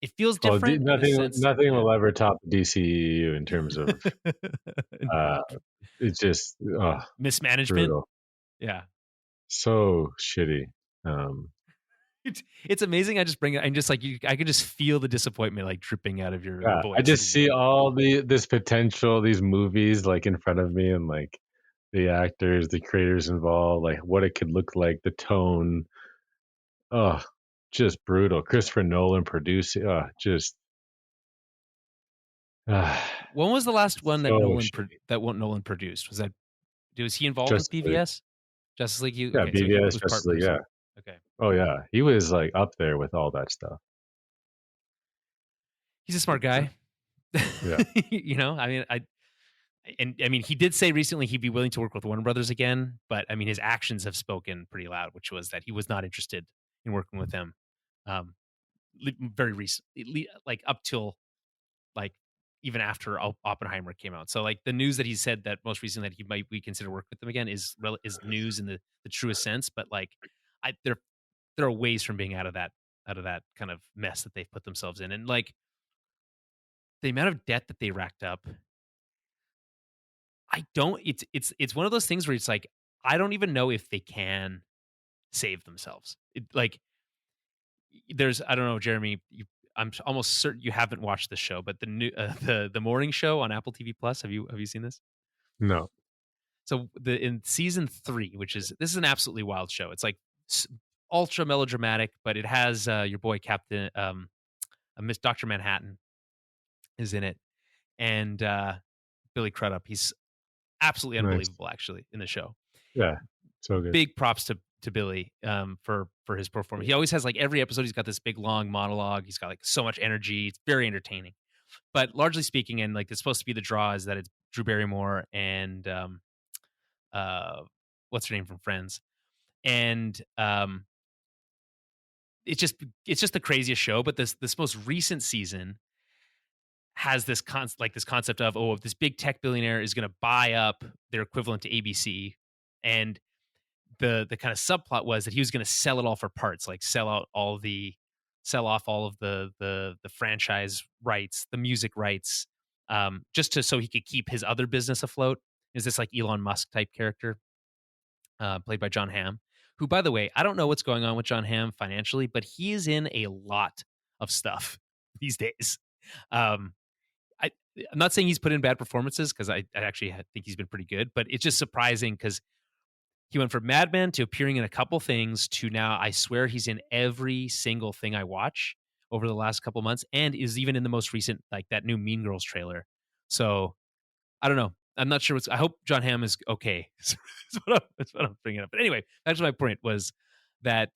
It feels different. Nothing will ever top the DCEU in terms of it's just mismanagement. Brutal. Yeah, so shitty. It's amazing. I just bring it. I'm just like I could just feel the disappointment like dripping out of your voice. I just see all this potential, these movies like in front of me, and like the actors, the creators involved, like what it could look like, the tone. Oh, just brutal. Christopher Nolan producing. Just. When was the last one that Nolan produced? Was he involved with BVS? Justice League? Yeah, okay, BVS, so Justice League, yeah. Okay. Oh, yeah. He was like up there with all that stuff. He's a smart guy. Yeah. I mean, he did say recently he'd be willing to work with Warner Brothers again, but I mean, his actions have spoken pretty loud, which was that he was not interested in working with them. Very recently, like up till like even after Oppenheimer came out. So like the news that he said that most recently that he might reconsider work with them again is news in the truest sense. But like, there are ways from being out of that kind of mess that they've put themselves in, and like the amount of debt that they racked up. It's one of those things where it's like I don't even know if they can save themselves. I don't know, Jeremy. I'm almost certain you haven't watched the show, but the new the morning show on Apple TV Plus. Have you seen this? No. So in season 3, this is an absolutely wild show. It's like ultra melodramatic, but it has your boy Captain Miss Dr. Manhattan is in it, and Billy Crudup. He's absolutely unbelievable, actually, in the show. Yeah, so good. Big props to Billy for his performance. He always has, like, every episode he's got this big long monologue. He's got like so much energy. It's very entertaining. But largely speaking, and like it's supposed to be the draw is that it's Drew Barrymore and what's her name from Friends, and it's just the craziest show. But this most recent season has this concept of this big tech billionaire is going to buy up their equivalent to ABC, and the kind of subplot was that he was going to sell it all for parts, like sell off all of the franchise rights, the music rights, just so he could keep his other business afloat. Is this like Elon Musk type character, played by John Hamm, who, by the way, I don't know what's going on with John Hamm financially, but he is in a lot of stuff these days. I'm not saying he's put in bad performances because I actually think he's been pretty good, but it's just surprising because he went from Mad Men to appearing in a couple things to now I swear he's in every single thing I watch, over the last couple months, and is even in the most recent, like that new Mean Girls trailer. So I don't know. I'm not sure what's. I hope John Hamm is okay. That's what I'm bringing up. But anyway, that's my point was that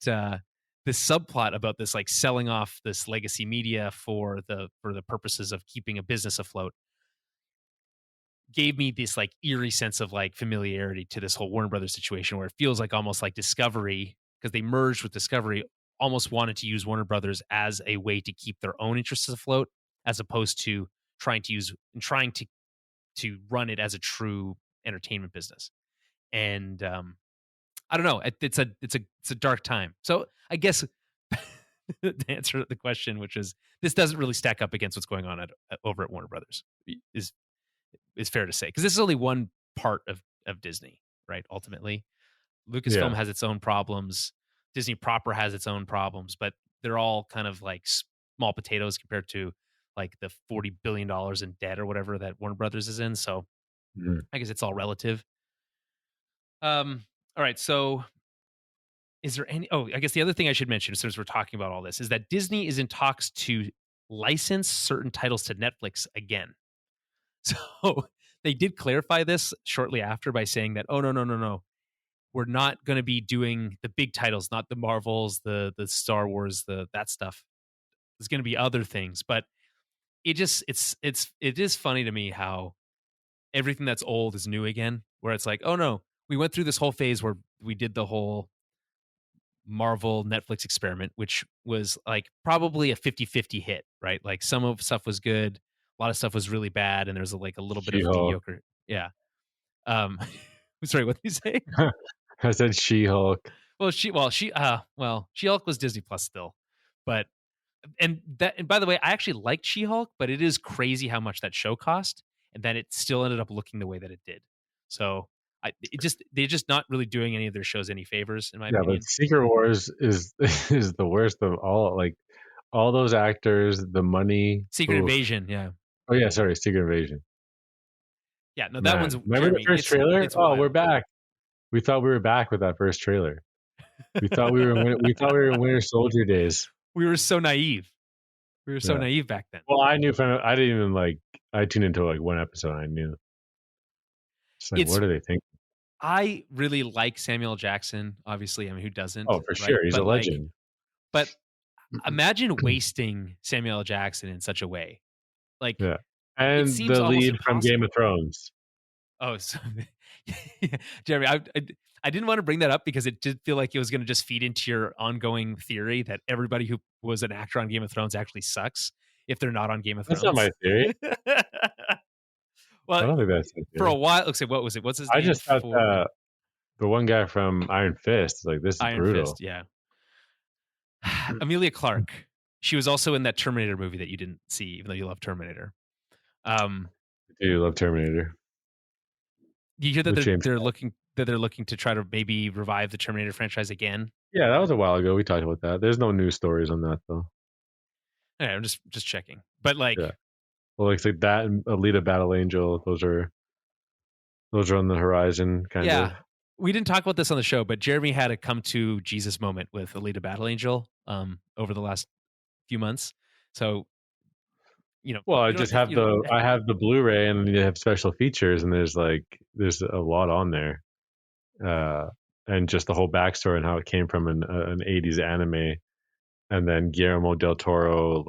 this subplot about this like selling off this legacy media for the purposes of keeping a business afloat gave me this like eerie sense of like familiarity to this whole Warner Brothers situation, where it feels like almost like Discovery, because they merged with Discovery, almost wanted to use Warner Brothers as a way to keep their own interests afloat, as opposed to trying to run it as a true entertainment business. And I don't know. It's a dark time. So I guess the answer to the question, which is this doesn't really stack up against what's going on over at Warner Brothers, is fair to say, because this is only one part of Disney, right? Ultimately, Lucasfilm has its own problems. Disney proper has its own problems, but they're all kind of like small potatoes compared to like the $40 billion in debt or whatever that Warner Brothers is in. So I guess it's all relative. All right. So is there any, I guess the other thing I should mention, since we're talking about all this, is that Disney is in talks to license certain titles to Netflix again. So they did clarify this shortly after by saying that, oh, no. We're not going to be doing the big titles, not the Marvels, the Star Wars, that stuff. There's going to be other things, but it is funny to me how everything that's old is new again, where it's like, oh no, we went through this whole phase where we did the whole Marvel Netflix experiment, which was like probably a 50-50 hit, right? Like some of stuff was good, a lot of stuff was really bad, and there's like a little bit of mediocre. Yeah. Sorry, what did you say? I said She-Hulk. She-Hulk was Disney Plus still, but and by the way, I actually liked She-Hulk, but it is crazy how much that show cost, and then it still ended up looking the way that it did. So they're just not really doing any of their shows any favors, in my opinion. But Secret Wars is is the worst of all. Like all those actors, the money. Secret Invasion, yeah. Oh yeah, sorry, Secret Invasion. Yeah, no, that one's. Remember Jeremy, the first trailer? wild. We're back. We thought we were back with that first trailer. We thought we were in Winter Soldier days. We were so naive. We were so naive back then. Well, I knew I didn't even I tuned into like one episode. I knew. It's like, what do they think? I really like Samuel Jackson. Obviously, I mean, who doesn't? Oh, for sure, he's a legend. But imagine wasting Samuel Jackson in such a way, like and the lead from Game of Thrones. Oh, so Jeremy, I didn't want to bring that up because it did feel like it was going to just feed into your ongoing theory that everybody who was an actor on Game of Thrones actually sucks if they're not on Game of Thrones. That's not my theory. Well, I don't think that's for a while. Let's say, what was it? What's his name? I just thought the one guy from Iron Fist, like, this is Iron brutal. Fist, yeah. Emilia Clarke. She was also in that Terminator movie that you didn't see, even though you love Terminator. I do love Terminator. You hear that they're looking to try to maybe revive the Terminator franchise again? Yeah, that was a while ago. We talked about that. There's no news stories on that though. Yeah, I'm just checking. But like, well, like that and Alita Battle Angel, those are on the horizon, kind of. Yeah, we didn't talk about this on the show, but Jeremy had a come to Jesus moment with Alita Battle Angel over the last few months. So, well, I just have I have the Blu-ray, and you have special features, and there's a lot on there, and just the whole backstory and how it came from an 80s anime, and then Guillermo del Toro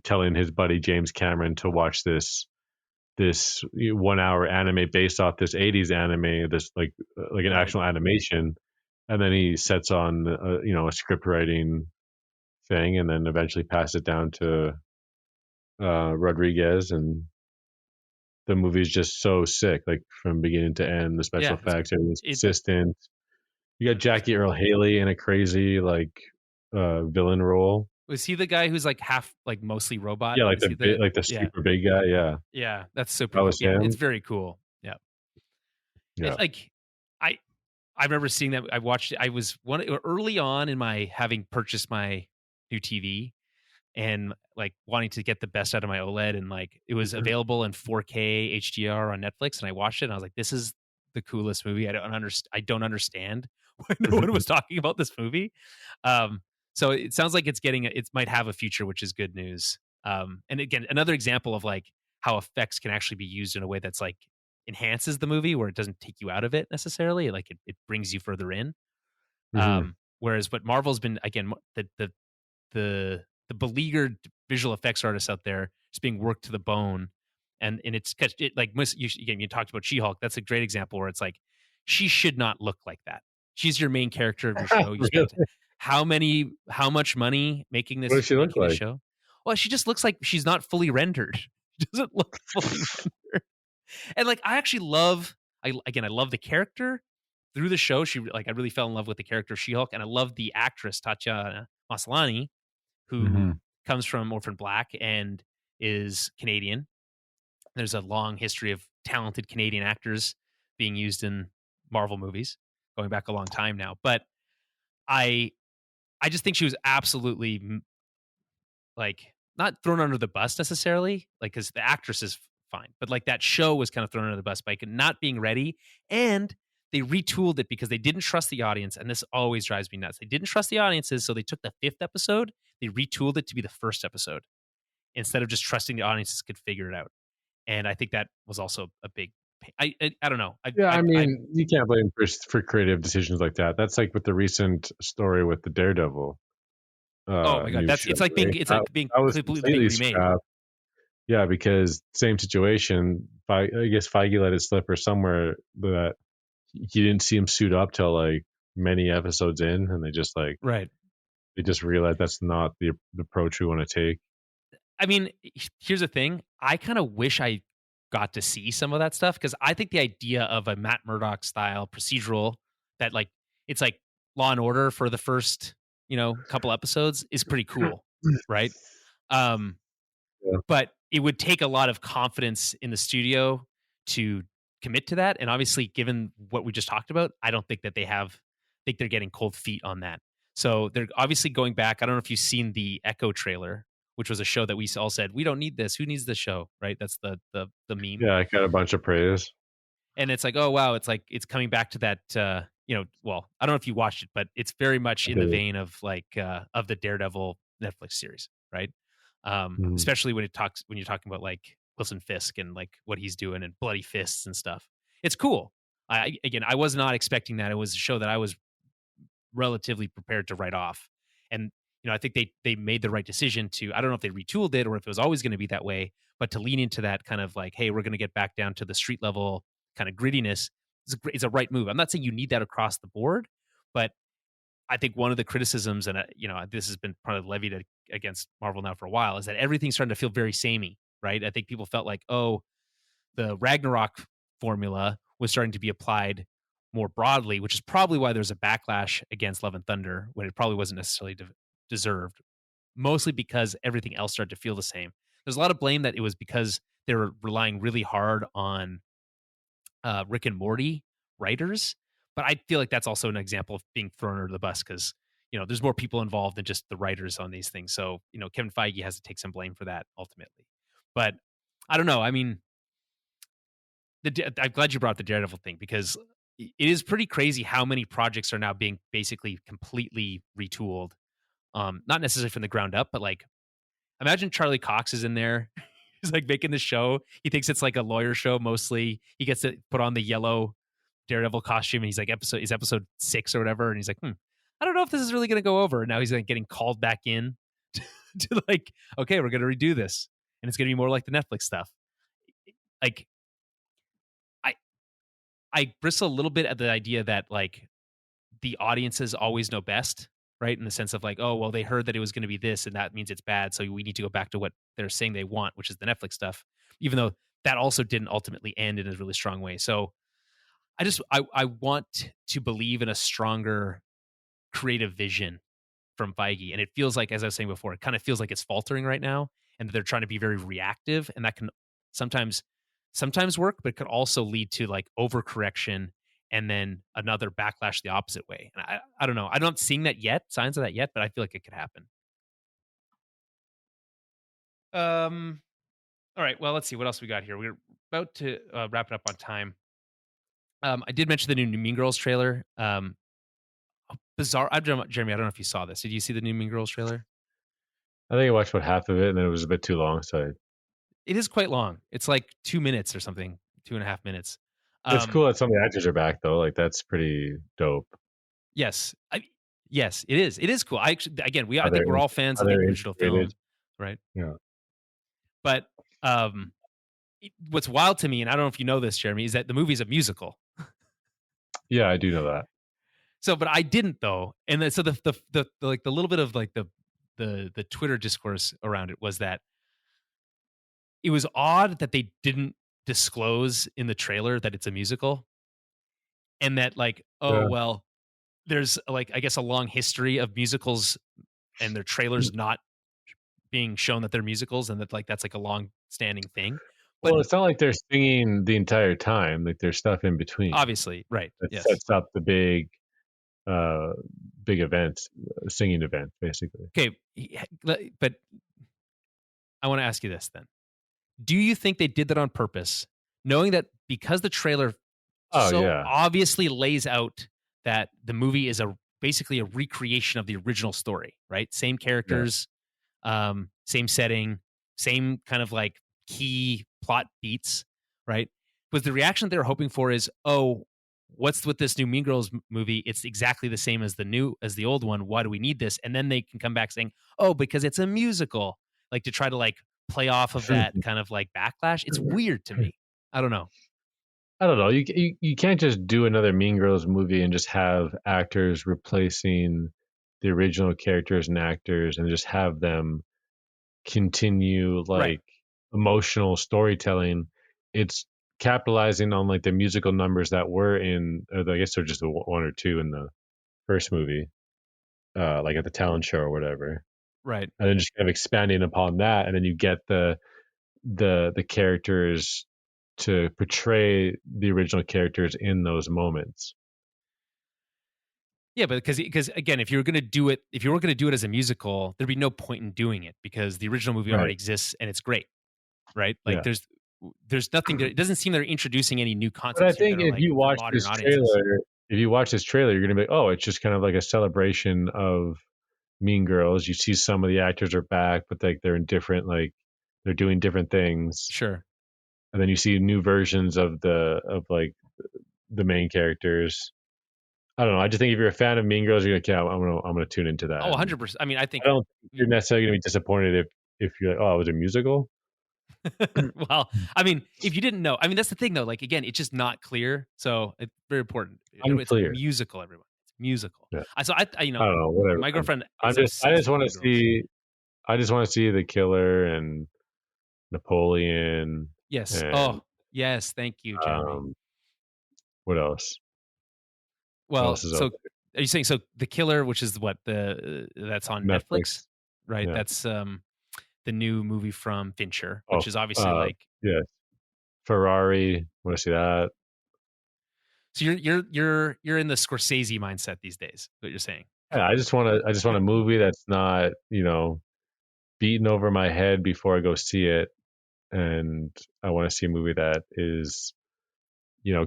telling his buddy James Cameron to watch this 1 hour anime based off this 80s anime, this like an actual animation, and then he sets on a script writing thing, and then eventually pass it down to Rodriguez, and the movie's just so sick, like from beginning to end. The special effects, everything's consistent. You got Jackie Earl Haley in a crazy villain role. Was he the guy who's like half, like mostly robot? Yeah, like the super big guy. Yeah, yeah, that's super cool. Yeah, it's very cool. Yeah, yeah. I remember seeing that. I watched it. I was early on in my having purchased my new TV and like wanting to get the best out of my OLED, and like it was available in 4K HDR on Netflix, and I watched it and I was like, this is the coolest movie. I don't understand why no one was talking about this movie. So it sounds like it might have a future, which is good news. And again, another example of like how effects can actually be used in a way that's like enhances the movie, where it doesn't take you out of it necessarily. Like it brings you further in. Hmm. Whereas what Marvel's been, again, the beleaguered visual effects artists out there is being worked to the bone, and it's like again, you talked about She-Hulk. That's a great example where it's like she should not look like that. She's your main character of your show. You Really? spent how much money making What does she look this like? show? Well, she just looks like she's not fully rendered. She doesn't look fully rendered. And like I actually I love the character through the show. I really fell in love with the character of She-Hulk, and I love the actress Tatiana Maslany, who Hmm. comes from Orphan Black and is Canadian. There's a long history of talented Canadian actors being used in Marvel movies, going back a long time now. But I I just think she was absolutely like not thrown under the bus necessarily, like because the actress is fine, but like that show was kind of thrown under the bus by not being ready, and they retooled it because they didn't trust the audience, and this always drives me nuts. They didn't trust the audiences, so they took the fifth episode, they retooled it to be the first episode instead of just trusting the audiences could figure it out. And I think that was also a big. I don't know. Yeah, I I mean, you can't blame for creative decisions like that. That's like with the recent story with the Daredevil oh my god, new that's show, being right? it's That, like being that was completely being completely remade. scrapped. Yeah, because same situation. I guess Feige let it slip or somewhere that you didn't see him suit up till like many episodes in, and Right. they just realized that's not the approach we want to take. I mean, here's the thing. I kind of wish I got to see some of that stuff because I think the idea of a Matt Murdock style procedural that like it's like Law and Order for the first, couple episodes is pretty cool, right? Um, Yeah. but it would take a lot of confidence in the studio to commit to that. And obviously, given what we just talked about, I don't think that think they're getting cold feet on that. So they're obviously going back. I don't know if you've seen the Echo trailer, which was a show that we all said, we don't need this. Who needs this show? Right. That's the meme. Yeah, I got a bunch of praise. And it's like, oh wow, it's like it's coming back to that well, I don't know if you watched it, but it's very much I in the did. vein of like of the Daredevil Netflix series, right? Mhm. Especially when you're talking about like Wilson Fisk and like what he's doing and bloody fists and stuff. It's cool. I was not expecting that. It was a show that I was relatively prepared to write off. And I think they made the right decision to, I don't know if they retooled it or if it was always going to be that way, but to lean into that kind of like, hey, we're going to get back down to the street level kind of grittiness is a right move. I'm not saying you need that across the board, but I think one of the criticisms, and this has been probably levied against Marvel now for a while, is that everything's starting to feel very samey, right? I think people felt like, oh, the Ragnarok formula was starting to be applied more broadly, which is probably why there's a backlash against Love and Thunder when it probably wasn't necessarily deserved. Mostly because everything else started to feel the same. There's a lot of blame that it was because they were relying really hard on Rick and Morty writers, but I feel like that's also an example of being thrown under the bus because there's more people involved than just the writers on these things. So Kevin Feige has to take some blame for that ultimately. But I don't know. I mean, I'm glad you brought up the Daredevil thing because it is pretty crazy how many projects are now being basically completely retooled. Not necessarily from the ground up, but like imagine Charlie Cox is in there. He's like making the show. He thinks it's like a lawyer show mostly. He gets to put on the yellow Daredevil costume and he's like episode 6 or whatever. And he's like, I don't know if this is really going to go over. And now he's like getting called back in to like, okay, we're going to redo this. And it's going to be more like the Netflix stuff. Like I, I bristle a little bit at the idea that like the audiences always know best, right? In the sense of like, oh, well, they heard that it was going to be this and that means it's bad. So we need to go back to what they're saying they want, which is the Netflix stuff, even though that also didn't ultimately end in a really strong way. So I want to believe in a stronger creative vision from Feige. And it feels like, as I was saying before, it kind of feels like it's faltering right now and that they're trying to be very reactive. And that can sometimes work, but it could also lead to like overcorrection and then another backlash the opposite way. And I don't know. I'm not seeing that yet, signs of that yet, but I feel like it could happen. All right. Well, let's see what else we got here. We're about to wrap it up on time. I did mention the new Mean Girls trailer. bizarre. Jeremy, I don't know if you saw this. Did you see the new Mean Girls trailer? I think I watched about half of it, and then it was a bit too long. So It is quite long. It's like 2 minutes or something, 2.5 minutes. it's cool that some of the actors are back though. Like that's pretty dope. Yes, yes, it is. It is cool. I actually, again, How I think we're all fans how of the they're original film, integrated. right? Yeah, But what's wild to me, and I don't know if you know this, Jeremy, is that the movie is a musical. yeah, I do know that. So, but I didn't though, and then so the like the little bit of like the Twitter discourse around it was that it was odd that they didn't disclose in the trailer that it's a musical, and that like, oh Yeah. well, there's like I guess a long history of musicals and their trailers not being shown that they're musicals, and that like that's like a long standing thing. But Well, it's not like they're singing the entire time. Like there's stuff in between obviously, right? that Yes. sets up the uh, big events, singing event, basically. Okay, but I want to ask you this then: do you think they did that on purpose, knowing that because the trailer Oh so yeah, obviously lays out that the movie is basically a recreation of the original story, right? Same yeah. characters, same setting, same kind of like key plot beats, right? Was the reaction they were hoping for is, oh, what's with this new Mean Girls movie? It's exactly the same as the old one. Why do we need this? And then they can come back saying, oh, because it's a musical, like to try to like play off of that kind of like backlash. It's weird to me. I don't know. I don't know. You can't just do another Mean Girls movie and just have actors replacing the original characters and actors and just have them continue Right. like emotional storytelling. It's capitalizing on like the musical numbers that were in, I guess they're just one or two in the first movie, like at the talent show or whatever, Right. and then just kind of expanding upon that, and then you get the characters to portray the original characters in those moments. Yeah, but because again, if you were going to do it, if you were going to do it as a musical, there'd be no point in doing it because the original movie already Right. exists and it's great, right? Like Yeah. there's nothing. It doesn't seem they're introducing any new But I concepts here that think are if like you for watch modern this audiences. trailer, you're gonna be like, oh, it's just kind of like a celebration of Mean Girls. You see some of the actors are back, but like they're in different, like they're doing different things, Sure. and then you see new versions of like the main characters. I don't know. I just think if you're a fan of Mean Girls, you're like, yeah, I'm gonna tune into Oh, that. And 100%. I mean, I I think. don't think you're necessarily gonna be disappointed if you're like, oh, it was a musical. Well, I mean, if you didn't know, I mean, that's the thing though. Like again, it's just not clear, so it's very important. It's a Unclear. musical, everyone. It's musical. Yeah. I I don't know. Whatever. my girlfriend I'm is just I obsessed just with want to Mean Girls. see the killer and Napoleon Yes. and Oh, yes. Thank you, Jeremy. um what else? What Well, else is out so are you saying so the killer, which is what the that's on there? Netflix, Netflix. right? Yeah. That's the new movie from Fincher, Oh, which is obviously like yeah. Ferrari. Want to see that? so you're in the Scorsese mindset these days. What you're saying? Yeah, I just want a movie that's not, beaten over my head before I go see it, and I want to see a movie that is,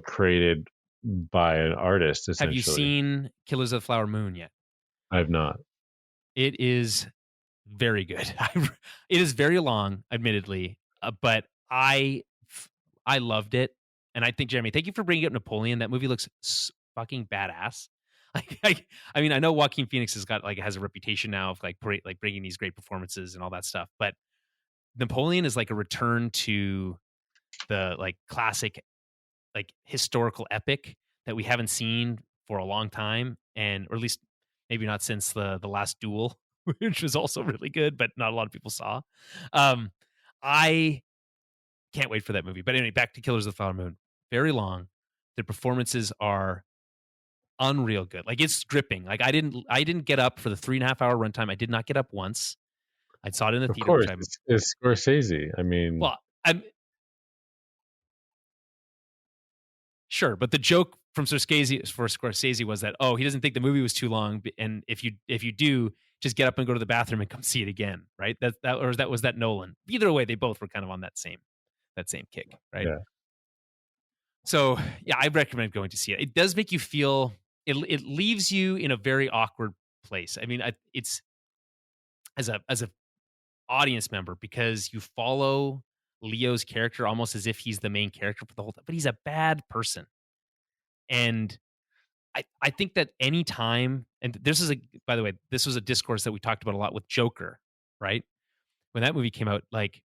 created by an artist Have you essentially. seen Killers of the Flower Moon yet? I have not. It is very good. It is very long, admittedly, but I loved it, and I think Jeremy, thank you for bringing up Napoleon. That movie looks fucking badass. I mean, I know Joaquin Phoenix has a reputation now of like bringing these great performances and all that stuff, but Napoleon is like a return to the like classic like historical epic that we haven't seen for a long time, and or at least maybe not since the last duel, which was also really good, but not a lot of people saw. I can't wait for that movie. But anyway, back to Killers of the Flower Moon. Very long. The performances are unreal good. Like it's gripping. Like I didn't get up for the 3.5 hour runtime. I did not get up once. I saw it in the Of theater, which course, I'm it's Scorsese. I mean, well, I'm sure, but the joke from Scorsese was that he doesn't think the movie was too long, and if you do, just get up and go to the bathroom and come see it again, right? That was that Nolan. Either way, they both were kind of on that same kick, right? yeah, So yeah, I recommend going to see it. It does make you feel it leaves you in a very awkward place. I mean, it's as a audience member because you follow Leo's character almost as if he's the main character for the whole time, but he's a bad person. And I think that any time, and this is by the way, this was a discourse that we talked about a lot with Joker, right? When that movie came out, like,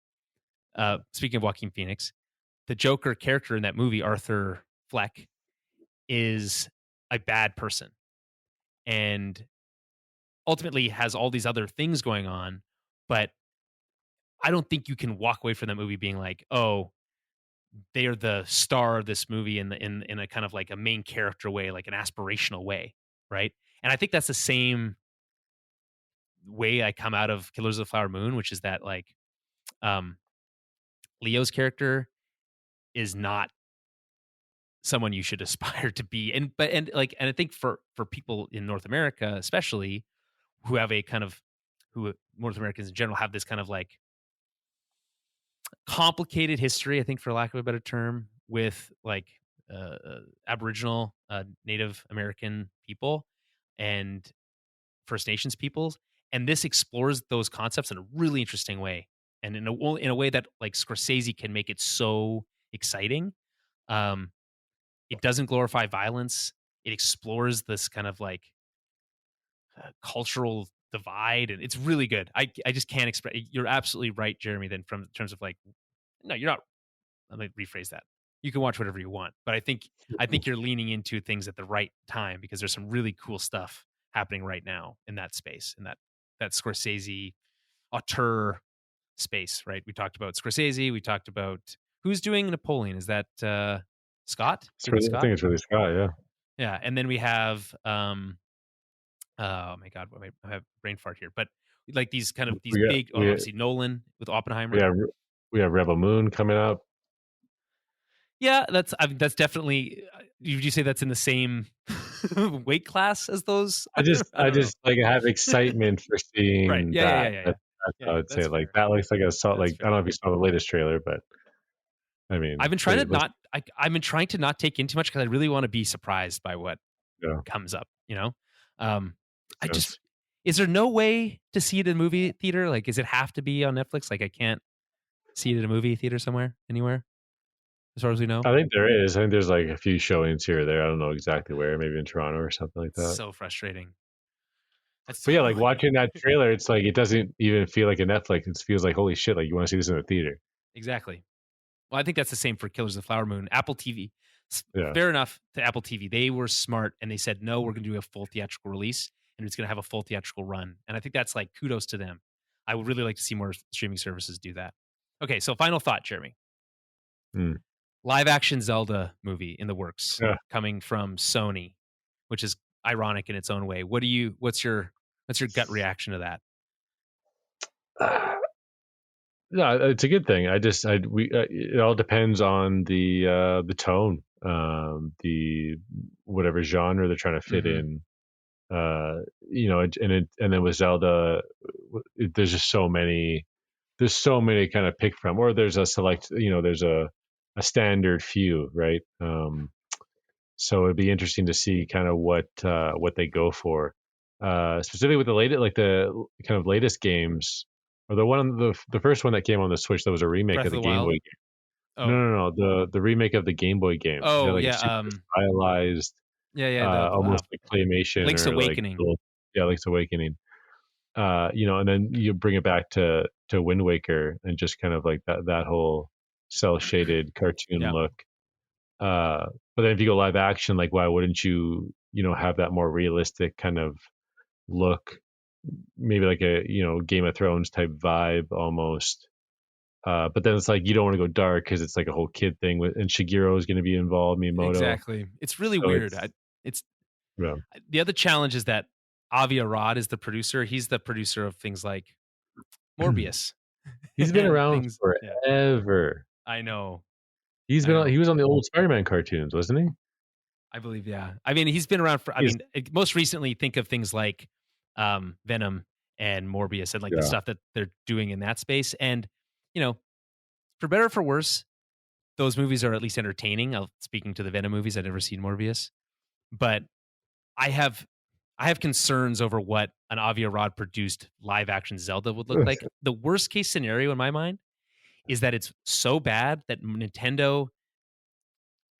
speaking of Joaquin Phoenix, the Joker character in that movie, Arthur Fleck, is a bad person and ultimately has all these other things going on. But I don't think you can walk away from that movie being like, oh, they are the star of this movie in a kind of like a main character way, like an aspirational way, right? And I think that's the same way I come out of Killers of the Flower Moon, which is that like um Leo's character is not someone you should aspire to be. And I think for people in North America, especially who have a kind of who North Americans in general have this kind of like complicated history, I think for lack of a better term, with like Aboriginal, Native American people and First Nations peoples, and this explores those concepts in a really interesting way, and in a way that like Scorsese can make it so exciting. Um, it doesn't glorify violence. It explores this kind of like cultural divide, and it's really good. I just can't express. You're absolutely right, Jeremy. Then from in terms of like, no, you're not. Let me rephrase that. You can watch whatever you want, but I think you're leaning into things at the right time because there's some really cool stuff happening right now in that space, in that Scorsese auteur space, right? We talked about Scorsese. We talked about who's doing Napoleon. Is that Scott? Ridley I Scott? think it's really Scott. Yeah, Yeah, and then we have oh my god, I have brain fart here, but like these we got big, obviously Nolan with we Oppenheimer. have we have Rebel Moon coming up. Yeah, that's definitely. Would you say that's in the same weight class as those? I I don't know. just like have excitement for Right? seeing Yeah, yeah, yeah, that. yeah, yeah. That's Yeah, how I'd say that's like fair. that looks like I saw That's like I don't fair. know if you saw the latest trailer, but I I've mean, been trying to let's not. I've been trying to not take in too much because I really want to be surprised by what go. comes up. You know, um, I just Sense. is there no way to see it in movie theater? Like, does it have to be on Netflix? Like, I can't see it in a movie theater somewhere, anywhere, as far as we know. I think there is. I think there's like a few showings here or there. I don't know exactly where. Maybe in Toronto or something like It's that. so frustrating. That's so But yeah, like annoying. watching that trailer, it's like it doesn't even feel like a Netflix. It feels like holy shit! Like you want to see this in the theater. Exactly. Well, I think that's the same for Killers of the Flower Moon. Apple TV, Yeah. fair enough to Apple TV. They were smart and they said, no, we're going to do a full theatrical release and it's going to have a full theatrical run. And I think that's like kudos to them. I would really like to see more streaming services do that. Okay, so final thought, Jeremy. Mm. Live action Zelda movie in the works Yeah. coming from Sony, which is ironic in its own way. What's your gut reaction to that? No, it's a good thing. It all depends on the tone, the whatever genre they're trying to fit Mm-hmm. in. And then with Zelda, there's just there's so many kind of pick from, or there's a select, there's a standard few, right? So it'd be interesting to see kind of what they go for, specifically with the latest, like the kind of latest games, or the first one that came on the Switch that was a remake Breath of of the the Game Boy Wild. game. No, Oh, no, no, the remake of the Game Boy game. They had oh like a yeah, super stylized, yeah. The almost like claymation Link's or like Awakening. yeah, Link's Awakening. And then you bring it back to Wind Waker and just kind of like that whole cell shaded cartoon Yeah, look. But then if you go live action, like why wouldn't you have that more realistic kind of look, maybe like a Game of Thrones type vibe almost. But then it's like you don't want to go dark because it's like a whole kid thing and Shigeru is going to be involved, Miyamoto. exactly. It's really So weird. It's yeah. the other challenge is that Avi Arad is the producer. He's the producer of things like Morbius He's been and around things. Yeah, forever. I know. He's I been know. he was on the old Spider-Man cartoons, wasn't he? I believe. Yeah. I mean, he's been around for. I He's mean, most recently, think of things like Venom and Morbius and like the yeah. stuff that they're doing in that space. And you know, for better or for worse, those movies are at least entertaining. Speaking to the Venom movies, I've never seen Morbius, but I have concerns over what an Avia Rod produced live action Zelda would look like. The worst case scenario in my mind is that it's so bad that Nintendo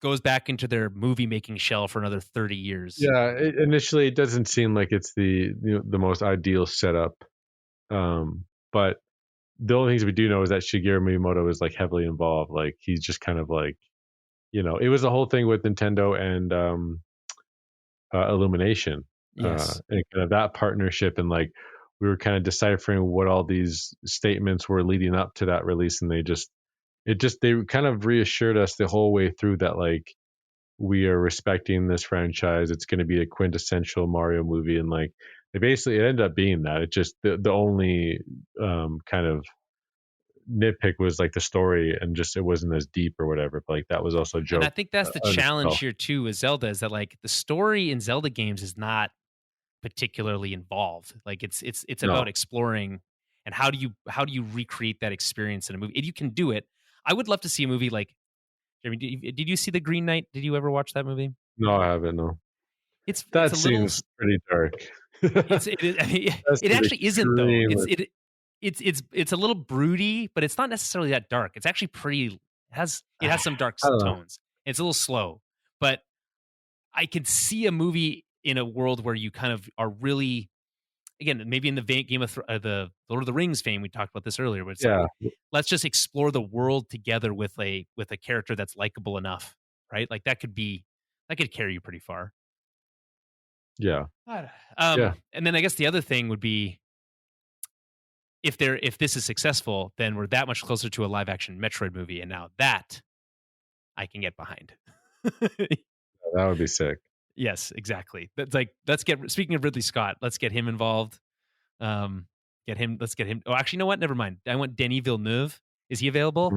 goes back into their movie making shell for another 30 years. Yeah, initially it doesn't seem like it's the most ideal setup. But the only things we do know is that Shigeru Miyamoto is like heavily involved. Like he's just kind of like, it was the whole thing with Nintendo and Illumination, Yes. and kind of that partnership, and like we were kind of deciphering what all these statements were leading up to that release, and they kind of reassured us the whole way through that like we are respecting this franchise. It's going to be a quintessential Mario movie, and like it ended up being that. It just the only kind of nitpick was like the story, and just it wasn't as deep or whatever. But like that was also a joke. And I think that's the challenge here too with Zelda, is that like the story in Zelda games is not particularly involved. Like it's about exploring, and how do you recreate that experience in a movie? If you can do it, I would love to see a movie like. I mean, did you see The Green Knight? Did you ever watch that movie? No, I haven't. No. It's that a seems pretty dark. It actually isn't though. It's a little broody, but it's not necessarily that dark. It's actually pretty. It has some dark tones. It's a little slow, but I could see a movie in a world where you kind of are really, again, maybe in the Game of the Lord of the Rings fame, we talked about this earlier, but it's like, let's just explore the world together with a character that's likable enough, right? Like that could carry you pretty far. Yeah. And then I guess the other thing would be, if this is successful, then we're that much closer to a live action Metroid movie, and now that I can get behind. That would be sick. Yes, exactly. That's like, speaking of Ridley Scott, let's get him involved. Let's get him. Oh, actually, you know what? Never mind. I want Denis Villeneuve. Is he available?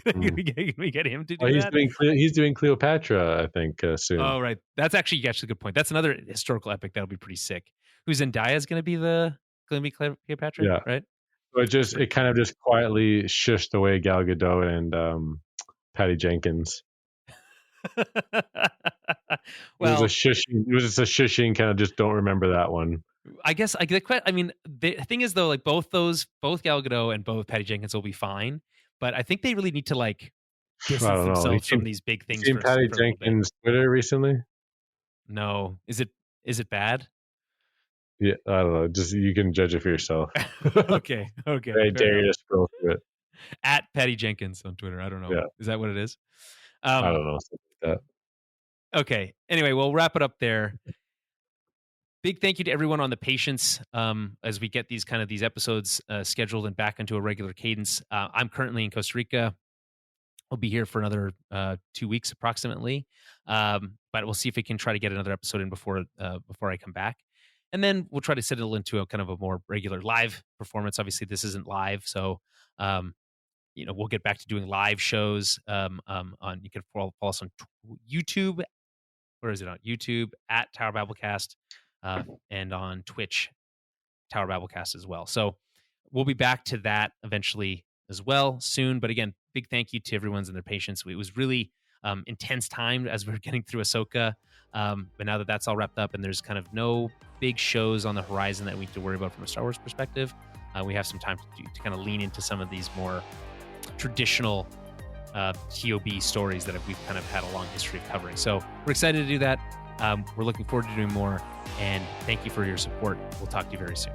Can we get him to do that? He's doing Cleopatra, I think, soon. Oh, right. That's actually a good point. That's another historical epic that'll be pretty sick. Who Zendaya is going to be Cleopatra? Yeah. Right. So it kind of just quietly shushed away Gal Gadot and Patty Jenkins. Well, it was just a shushing kind of, just don't remember that one. I guess the thing is though, like both Gal Gadot and both Patty Jenkins will be fine, but I think they really need to like distance themselves from these big things. Seen Patty Jenkins' Twitter recently? No, is it bad? Yeah, I don't know. Just you can judge it for yourself. Okay. I dare you to scroll through it. At Patty Jenkins on Twitter. I don't know. Yeah. Is that what it is? I don't know. Something like that. Okay. Anyway, we'll wrap it up there. Big thank you to everyone on the patience as we get these episodes scheduled and back into a regular cadence. I'm currently in Costa Rica. I'll be here for another 2 weeks approximately, but we'll see if we can try to get another episode in before I come back. And then we'll try to settle into a kind of a more regular live performance. Obviously, this isn't live, so we'll get back to doing live shows. You can follow us on YouTube. Where is it on YouTube at Tower Babblecast, and on Twitch, Tower Babblecast as well. So we'll be back to that eventually as well soon. But again, big thank you to everyone's and their patience. It was really intense time as we were getting through Ahsoka. But now that that's all wrapped up and there's kind of no big shows on the horizon that we need to worry about from a Star Wars perspective, we have some time to kind of lean into some of these more traditional TOB stories that we've kind of had a long history of covering. So we're excited to do that. We're looking forward to doing more, and thank you for your support. We'll talk to you very soon.